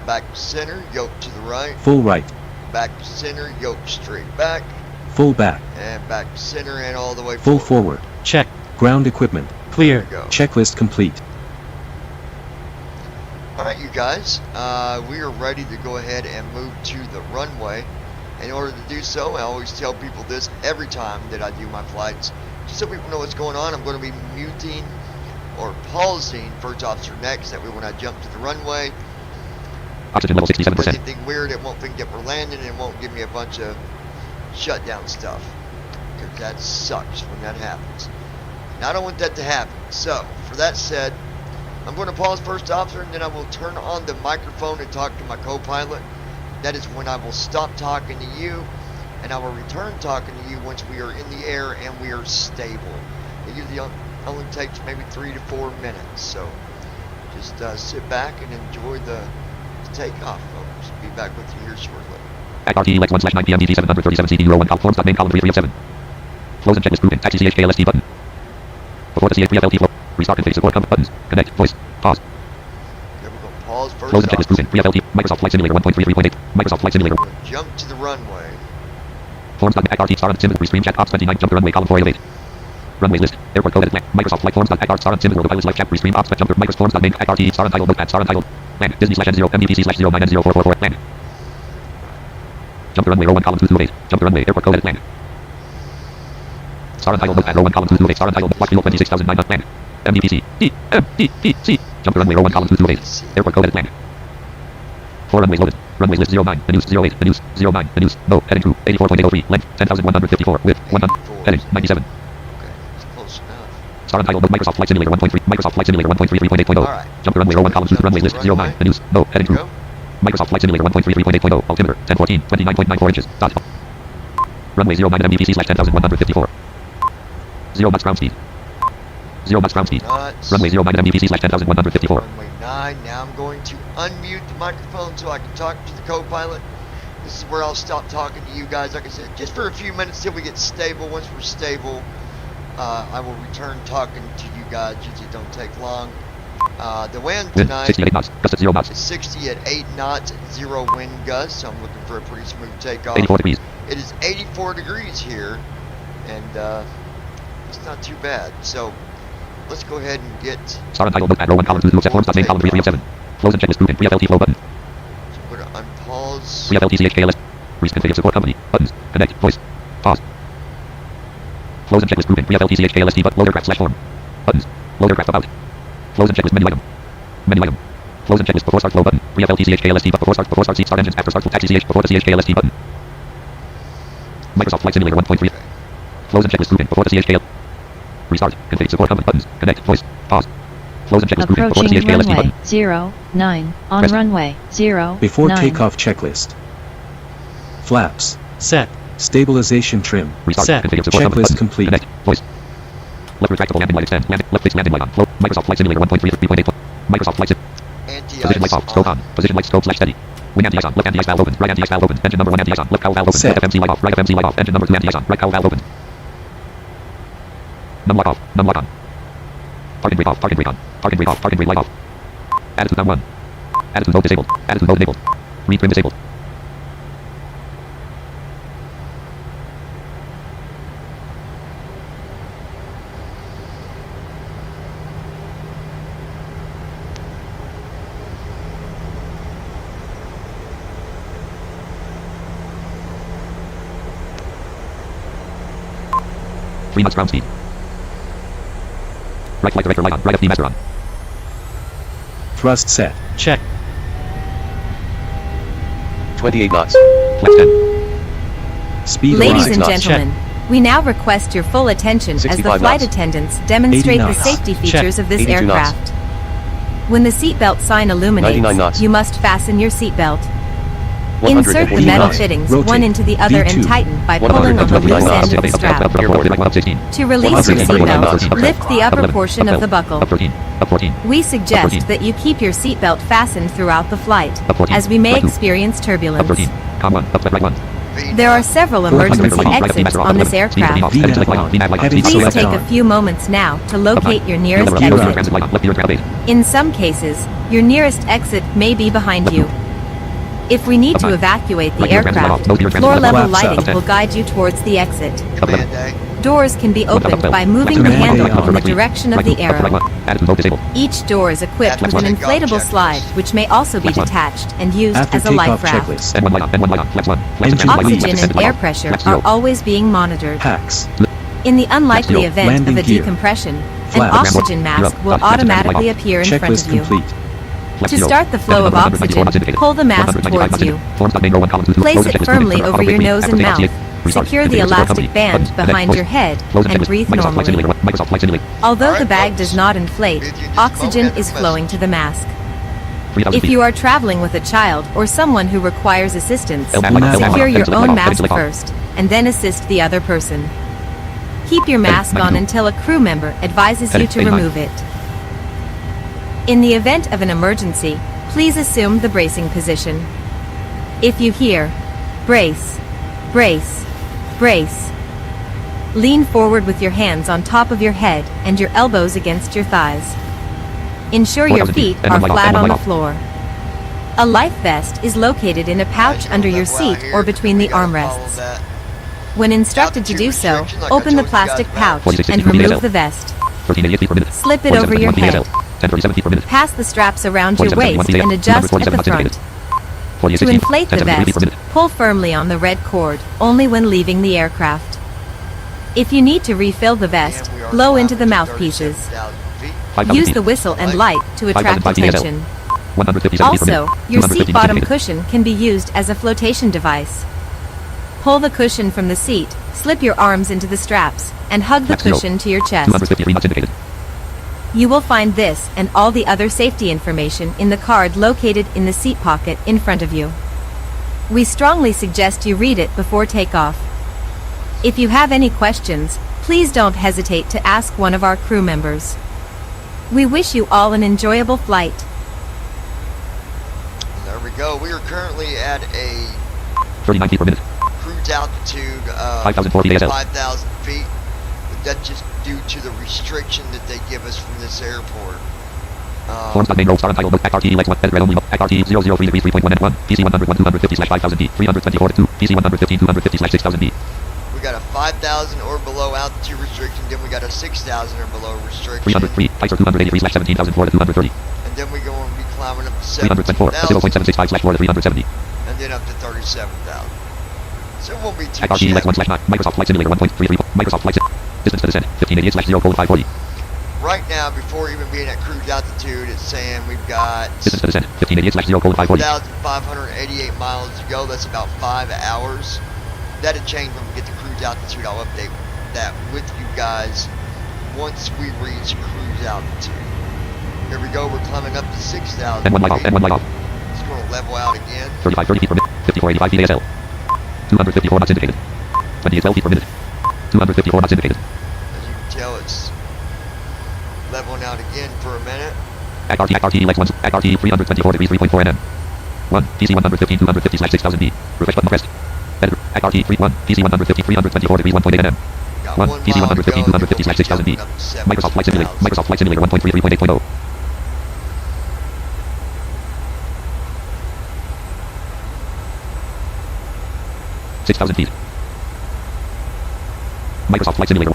Speaker 1: back center, yoke to the right,
Speaker 5: Full right.
Speaker 1: back center, yoke straight back,
Speaker 5: Full back.
Speaker 1: and back center and all the way
Speaker 5: Full
Speaker 1: forward.
Speaker 5: forward.
Speaker 7: Check.
Speaker 5: Ground equipment.
Speaker 7: Clear.
Speaker 1: There we go.
Speaker 5: Checklist complete.
Speaker 1: Alright you guys, we are ready to go ahead and move to the runway. In order to do so, I always tell people this every time that I do my flights, just so people know what's going on. I'm going to be muting or pausing First Officer next, that way when I jump to the runway,
Speaker 2: Oxygen level
Speaker 1: if there's
Speaker 2: 67%.
Speaker 1: anything weird, it won't think that we're landing, and it won't give me a bunch of shutdown stuff, because that sucks when that happens. And I don't want that to happen. So, for that said, I'm going to pause First Officer, and then I will turn on the microphone and talk to my co-pilot. That is when I will stop talking to you, and I will return talking to you once we are in the air and we are stable. It usually only takes maybe 3 to 4 minutes, so just sit back and enjoy the takeoff, folks. Be back with you here shortly.
Speaker 2: At RT Lex 1/9 PM DG 737 CD01 forms main column 33 of 7. Flows and checklist proven. Taxi CHKLST button. Before the CH3FLT flow. Restart and support buttons. Connect. Voice. Pause.
Speaker 1: Okay, we're going to pause First
Speaker 2: Flows and checklist
Speaker 1: Officer.
Speaker 2: proven. 3FLT. Microsoft Flight Simulator 1.33.8. Microsoft Flight Simulator.
Speaker 1: We're going to jump to the runway.
Speaker 2: Forms.at RT star on symbol restream chat ops 29 jump to runway column 4 8. Runway list. Airport code edit plan. Microsoft Flight Forms.at art star on symbol pilot's life chat restream ops jumper Microsoft Forms.main at RT star untitled notepad star untitled. Land. Disney/N0 MDPC/09N0444 land. Jump to runway row 1 column 2 through 8. Jump to runway airport code edit land. Star untitled notepad row 1 column 2 through 8. Star untitled flight 26,900 land. MDPC. MDPC. Jump to runway row 1 column 2 through 8. Airport code edit land. 4 runways loaded. Runways list 09. The news 08. The news 09. The news. No. Heading crew 84.803. Length 10,154. Width 100. Heading 97.
Speaker 1: Okay, it's close enough.
Speaker 2: Star untitled Microsoft Flight Simulator 1.3. Microsoft Flight Simulator 1.33.8.0.
Speaker 1: Alright.
Speaker 2: Jump to runway row 1 column 2 runways list 09. The news. No. Heading crew.
Speaker 1: Go.
Speaker 2: Microsoft Flight Simulator 1.33.8.0. Altimeter 1014. 29.94 inches. Dot. Runway 09 MDPC/10,154. 0 knots ground speed. 0 knots ground speed.
Speaker 1: Knots.
Speaker 2: Runway 09 MDPC/10,154.
Speaker 1: Runway 9. Now I'm going to unmute the microphone so I can talk to the co-pilot. This is where I'll stop talking to you guys, like I said, just for a few minutes till we get stable. Once we're stable, I will return talking to you guys. Usually don't take long. The wind
Speaker 2: Wind
Speaker 1: tonight
Speaker 2: 68 knots. Gust at 0 knots.
Speaker 1: is 60 at 8 knots, 0 wind gust, so I'm looking for a pretty smooth takeoff.
Speaker 2: 84 degrees.
Speaker 1: It is 84 degrees here, and it's not too bad. So let's go ahead and get.
Speaker 2: Star untitled notepad row 1 column 2 through 7. Forms main column 33 of 7. Flows and checklist proven. 3FLT flow button.
Speaker 1: So I'm going to unpause.
Speaker 2: 3FLT CHKLS. Reconfigure support company. Buttons. Connect. Voice. Pause. Flows and checklist proven. 3FLT CHKLST but load aircraft /form. Buttons. Load aircraft about. Flows and checklist menu item. Menu item. Flows and checklist before start flow button. 3FLT CHKLST but before start seat start engines after start taxi CH before the CHKLST button. Microsoft Flight Simulator 1.3. Flows and checklist proven before the CHKL. Restart. Configure support company buttons. Connect. Voice. Pause. Flows and checklist proven before the
Speaker 3: Approaching
Speaker 2: CHKLST
Speaker 3: runway
Speaker 2: button.
Speaker 3: 09 on
Speaker 2: Press.
Speaker 3: runway 09.
Speaker 5: Before takeoff checklist. Flaps.
Speaker 7: Set.
Speaker 5: Stabilization trim.
Speaker 2: Restart.
Speaker 7: Set.
Speaker 2: Configure support company
Speaker 5: Checklist
Speaker 2: buttons.
Speaker 5: complete.
Speaker 2: Connect. Voice. Left retractable landing light extend. Left fixed landing light on. Flow. Microsoft Flight Simulator 1.33.8. Microsoft Flight Sim. Position lights off. Scope on. Position lights scope /steady. Wing anti-ice on. Left anti-ice valve open. Right anti-ice valve open. Engine number 1 anti-ice on. Left cowl valve open.
Speaker 5: Set.
Speaker 2: Left FMC light off. Right FMC light off. Engine number 2 anti-ice on. Right cowl valve open. Num lock off. Num lock on. Parking brake off. Parking brake on. Parking brake off. Parking brake light off. Attitude on 1. Attitude mode disabled. Attitude mode enabled. Read trim disabled. Three knots ground speed. Right flight director light on. Right FD master on.
Speaker 5: Thrust set.
Speaker 7: Check.
Speaker 9: 28 knots.
Speaker 2: Flex 10.
Speaker 5: Speed
Speaker 4: Ladies
Speaker 5: rise.
Speaker 4: and
Speaker 9: knots.
Speaker 4: gentlemen, we now request your full attention as the
Speaker 9: 65
Speaker 4: flight
Speaker 9: knots.
Speaker 4: attendants demonstrate
Speaker 5: 80
Speaker 4: the
Speaker 5: knots.
Speaker 4: safety
Speaker 7: Check.
Speaker 4: features of this
Speaker 9: 82 knots.
Speaker 4: aircraft. When the seatbelt sign
Speaker 9: 99 knots.
Speaker 4: illuminates, you must fasten your seatbelt. Insert the metal
Speaker 5: 149.
Speaker 4: fittings
Speaker 5: Rotate.
Speaker 4: one into the other and
Speaker 5: V2.
Speaker 4: tighten by pulling on the loose end of the strap. To release your seatbelt, lift the upper portion of the buckle. We suggest that you keep your seatbelt fastened throughout the flight, as we may experience turbulence. There are several emergency exits on this aircraft.
Speaker 5: VNAV on. Heavy
Speaker 4: Please
Speaker 5: select
Speaker 4: take a
Speaker 5: on.
Speaker 4: few moments now to locate your nearest exit. In some cases, your nearest exit may be behind you. If we need to evacuate the aircraft, floor-level lighting will guide you towards the exit.
Speaker 1: Command A.
Speaker 4: Doors can be opened by moving the
Speaker 5: Command
Speaker 4: handle
Speaker 5: A
Speaker 4: in the
Speaker 5: on.
Speaker 4: direction of the arrow. Each door is equipped with an inflatable slide, which may also be detached and used
Speaker 5: After
Speaker 4: as a life
Speaker 5: takeoff
Speaker 4: raft.
Speaker 5: checklist. Engine
Speaker 4: Oxygen
Speaker 5: light.
Speaker 4: and air pressure are always being monitored.
Speaker 5: Packs.
Speaker 4: In the unlikely event of
Speaker 5: Landing
Speaker 4: a
Speaker 5: gear.
Speaker 4: decompression, an
Speaker 5: Flaps.
Speaker 4: oxygen mask will automatically appear in front
Speaker 5: Checklist
Speaker 4: of you.
Speaker 5: complete.
Speaker 4: To start the flow of oxygen, pull the mask towards you. Place it firmly over your nose and mouth. Secure the elastic band behind your head and breathe normally. Although the bag does not inflate, oxygen is flowing to the mask. If you are traveling with a child or someone who requires assistance, secure your own mask first, and then assist the other person. Keep your mask on until a crew member advises you to remove it. In the event of an emergency, please assume the bracing position. If you hear, brace, brace, brace, lean forward with your hands on top of your head and your elbows against your thighs. Ensure your feet are flat on the floor. A life vest is located in a pouch under your seat or between the armrests. When instructed to do so, open the plastic pouch and remove the vest. Slip it over your head. Pass the straps around your waist and adjust at the front. To inflate the vest, pull firmly on the red cord, only when leaving the aircraft. If you need to refill the vest, blow into the mouthpieces. Use the whistle and light to attract attention. Also, your seat bottom cushion can be used as a flotation device. Pull the cushion from the seat, slip your arms into the straps, and hug the cushion to your chest. You will find this and all the other safety information in the card located in the seat pocket in front of you. We strongly suggest you read it before takeoff. If you have any questions, please don't hesitate to ask one of our crew members. We wish you all an enjoyable flight.
Speaker 1: There we go. We are currently at a
Speaker 2: 39 feet per minute.
Speaker 1: cruise altitude of 5,000 feet. But that's just due to the restriction that they give us from this airport.
Speaker 2: Forms the main roll star untitled note XRT Lex 1 red only XRT 003 degrees 3.1 and 1 PC 101 250/5000 D 324 2 PC 115 250/6000 D.
Speaker 1: We got a 5,000 or below altitude restriction, then we got a 6,000 or below restriction.
Speaker 2: 303 heights are 283/17,004 to 230.
Speaker 1: And then we're going to be climbing up to
Speaker 2: 304 0.765/4 to 370.
Speaker 1: and then up to 37,000. So it won't be too
Speaker 2: XRT Lex
Speaker 1: shabby.
Speaker 2: 1/9 Microsoft Flight Simulator 1.33 Microsoft Flight Sim. Distance to descent 1588/0
Speaker 1: Right now, before even being at cruise altitude, it's saying we've got
Speaker 2: Distance to descent 1588/0
Speaker 1: 1,588 miles to go. That's about 5 hours. That'll change when we get to cruise altitude. I'll update that with you guys once we reach cruise altitude. Here we go. We're climbing up to 6,000.
Speaker 2: N1 light off, N1 light off.
Speaker 1: It's going to level out again.
Speaker 2: 30 feet per minute 5485 feet ASL 254 knots indicated 12 feet per minute 254 knots indicated.
Speaker 1: As you can tell, it's leveling out again for a minute.
Speaker 2: XRT Lex 1 XRT 324 degrees 3.4 nm 1 PC 115 250/6000 D. Refresh button pressed. Editor XRT 31 PC 150 324 degrees 1.8 nm
Speaker 1: Got
Speaker 2: 1
Speaker 1: 1
Speaker 2: PC
Speaker 1: mile to
Speaker 2: 115
Speaker 1: go.
Speaker 2: 250/6000 D.
Speaker 1: Up to
Speaker 2: Microsoft Flight Simulator
Speaker 1: 17,000.
Speaker 2: Microsoft Flight Simulator 1.3.8.0 6,000 feet. Microsoft Flight Simulator.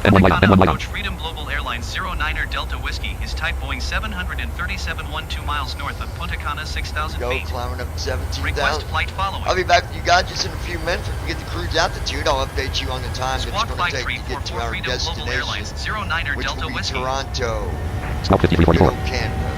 Speaker 2: N1 light on, N1 light on.
Speaker 8: Approach Freedom Global Airlines 09er Delta Whiskey is type Boeing 737-12 miles north of Punta Cana 6,000
Speaker 1: Go
Speaker 8: feet.
Speaker 1: climbing up to 17,000.
Speaker 8: Request flight following.
Speaker 1: I'll be back with you guys just in a few minutes. If we get to cruise altitude, I'll update you on the time that it's
Speaker 8: Squawk
Speaker 1: going
Speaker 8: flight
Speaker 1: to take to get to
Speaker 8: 344
Speaker 1: our
Speaker 8: Freedom Global Airlines
Speaker 1: destination,
Speaker 8: 09er
Speaker 1: which
Speaker 8: Delta
Speaker 1: will be
Speaker 8: Whiskey.
Speaker 1: Toronto,
Speaker 2: Snow 5344.
Speaker 1: Canada.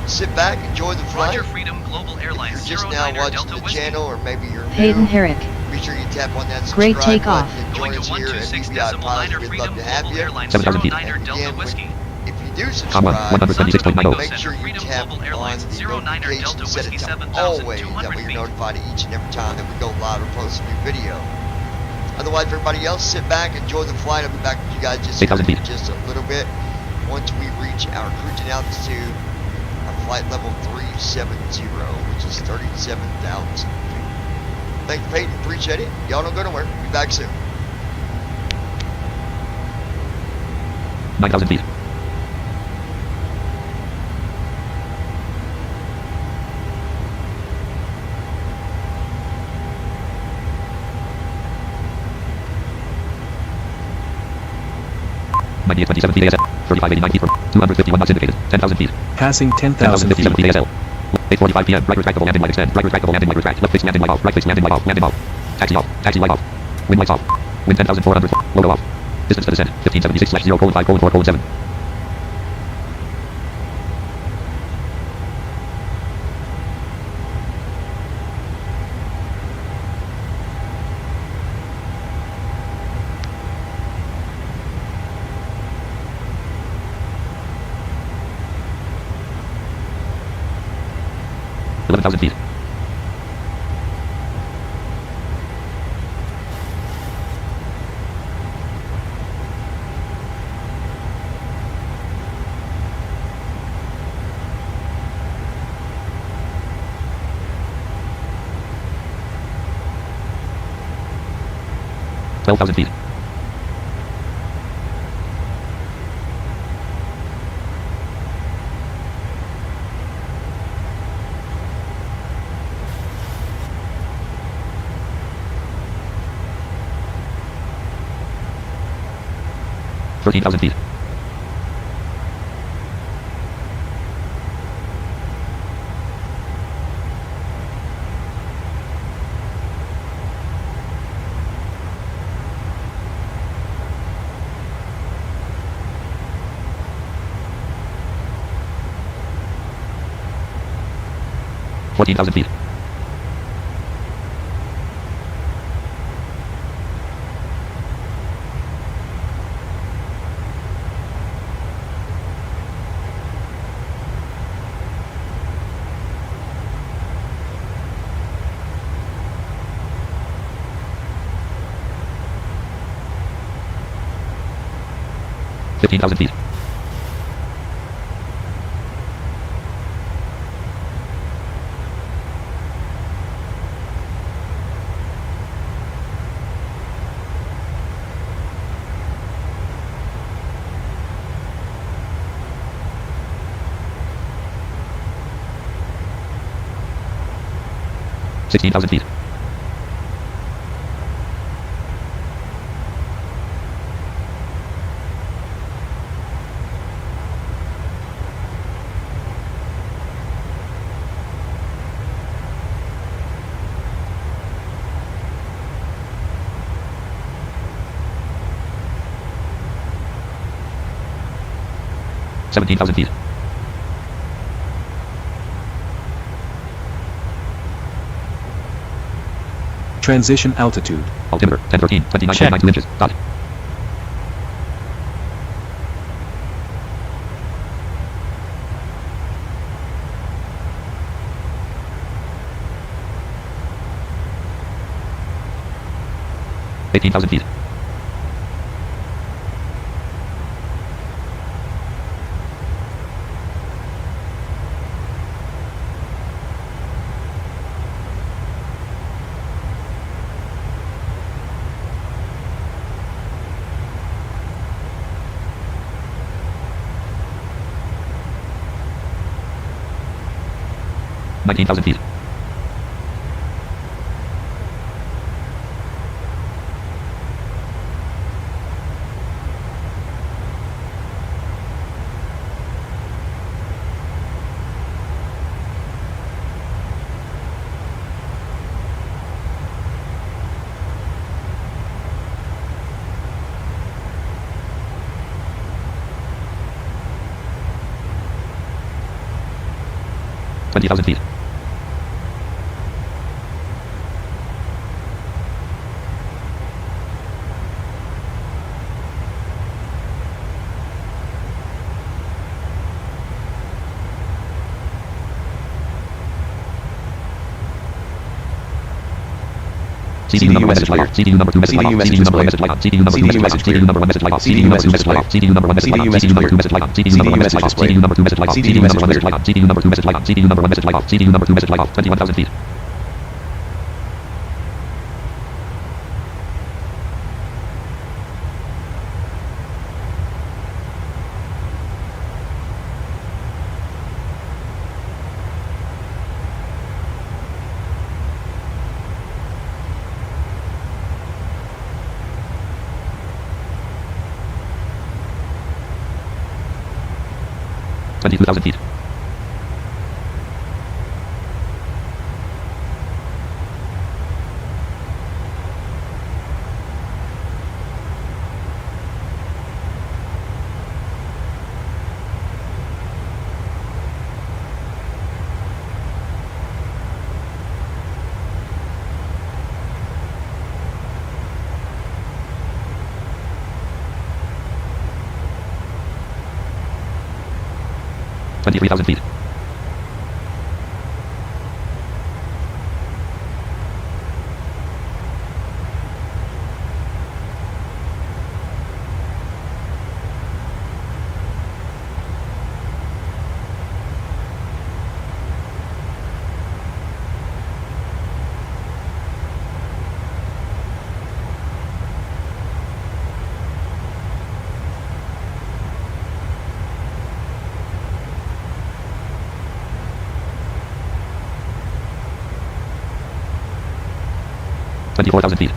Speaker 1: Sit back, enjoy the flight.
Speaker 8: Roger Freedom Global
Speaker 1: If
Speaker 8: Airlines
Speaker 1: you're just now
Speaker 8: 09er
Speaker 1: watching
Speaker 8: Delta
Speaker 1: the
Speaker 8: Whiskey.
Speaker 1: channel, or maybe you're
Speaker 3: Hayden
Speaker 1: new,
Speaker 3: Herrick.
Speaker 1: be sure you tap on that
Speaker 3: Great
Speaker 1: subscribe
Speaker 3: takeoff.
Speaker 1: button and join
Speaker 8: Going to
Speaker 1: us here at
Speaker 8: 126
Speaker 1: DBI
Speaker 8: decimal
Speaker 1: Pilots.
Speaker 8: niner
Speaker 1: We'd
Speaker 8: Freedom
Speaker 1: love to have
Speaker 8: Global
Speaker 1: you.
Speaker 8: Airlines
Speaker 2: 7,000 feet.
Speaker 8: 09er Delta
Speaker 1: Again,
Speaker 8: Whiskey.
Speaker 1: if you do
Speaker 2: 126.90.
Speaker 1: make sure you tap on the notification, set it to always, that way you're notified each and every time that we go live or post a new video. Otherwise, for everybody else, sit back, enjoy the flight. I'll be back with you guys just in just a little bit once we reach our cruising altitude, our flight level 370, which is 37,000 feet. Thanks, Peyton. Appreciate it. Y'all don't go nowhere. Be back soon.
Speaker 2: 9,000 feet. Ninety 27 feet ASL. 3589 feet from 251 knots indicated. 10,000 feet.
Speaker 5: Passing 10,000 feet.
Speaker 2: feet ASL. 8:45 p.m. Right retractable landing light extend. Right retractable landing light retract. Left fixed landing light off. Right fixed landing light off. Landing off. Taxi off. Taxi light off. Wind lights off. Wind 10,400. Logo off. Distance to descent. 1576/0:5:4:7. $11,000 feet. $12,000 feet. $13,000 feet. $14,000 feet. $15,000 feet. $16,000 feet. $17,000 feet.
Speaker 5: Transition altitude.
Speaker 2: Altimeter 1013, 29.92 inches. Dot. $18,000 feet. $19,000 feet. $20,000 feet. CDU message player. CDU number 2 message icon. CDU number 1 message icon. CDU number 2 message player. CDU number 1 message icon. CDU number 2 message icon. CDU number 1 message icon. CDU number 2 message icon. CDU number 1 message icon. CDU number 2 message icon. CDU number 1 message icon. CDU number 2 message icon. CDU number 1 message icon. CDU number 2 message icon. 21,000 feet. $22,000 feet.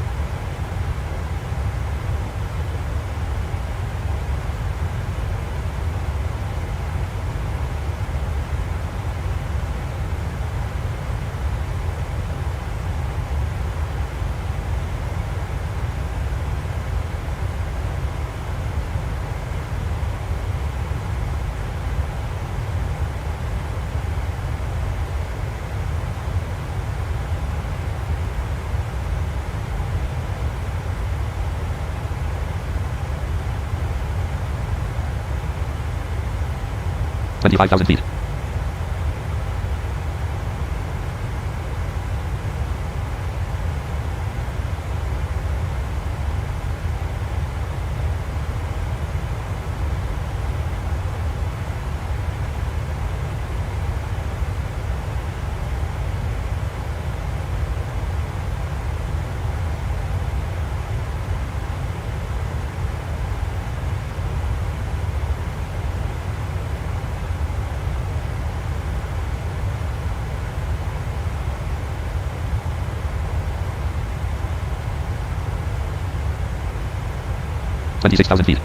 Speaker 2: $23,000 feet. $24,000 feet. $25,000 feet. $26,000 feet.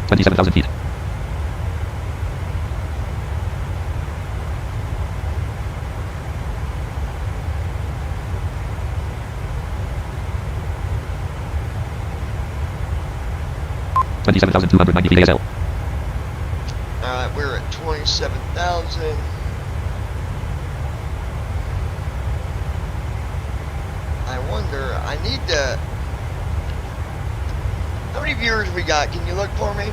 Speaker 2: $27,000 feet. $27,290 feet ASL.
Speaker 1: Alright, we're at 27,000. I wonder, I need to... How many viewers we got? Can you look for me?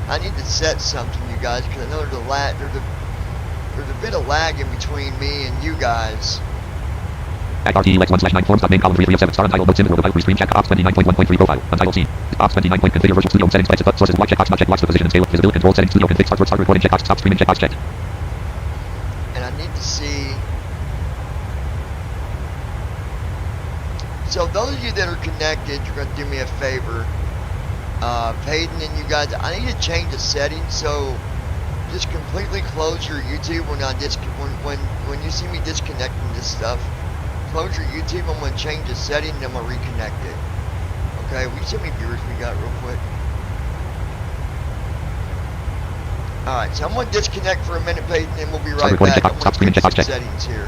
Speaker 1: I need to set something, you guys, because I know there's a lag. There's a bit of lag in between me and you guys.
Speaker 2: At RTEX1/9 forms.main column 3 of 7 star untitled note symbol with free screen check ops 29.1.3 profile untitled scene ops 29 point configure virtual studio settings place sources block check box not check blocks the position and scale visibility control settings studio config start recording check box stop streaming check box checked.
Speaker 1: And I need to see. So those of you that are connected, you're going to do me a favor. Peyton and you guys, I need to change the settings, so just completely close your YouTube when you see me disconnecting this stuff. Close your YouTube. I'm going to change the setting and I'm going to reconnect it. Okay, we see how many viewers we got real quick. Alright, so I'm going to disconnect for a minute, Peyton, and we'll be right back. I'm going to tweak some settings here.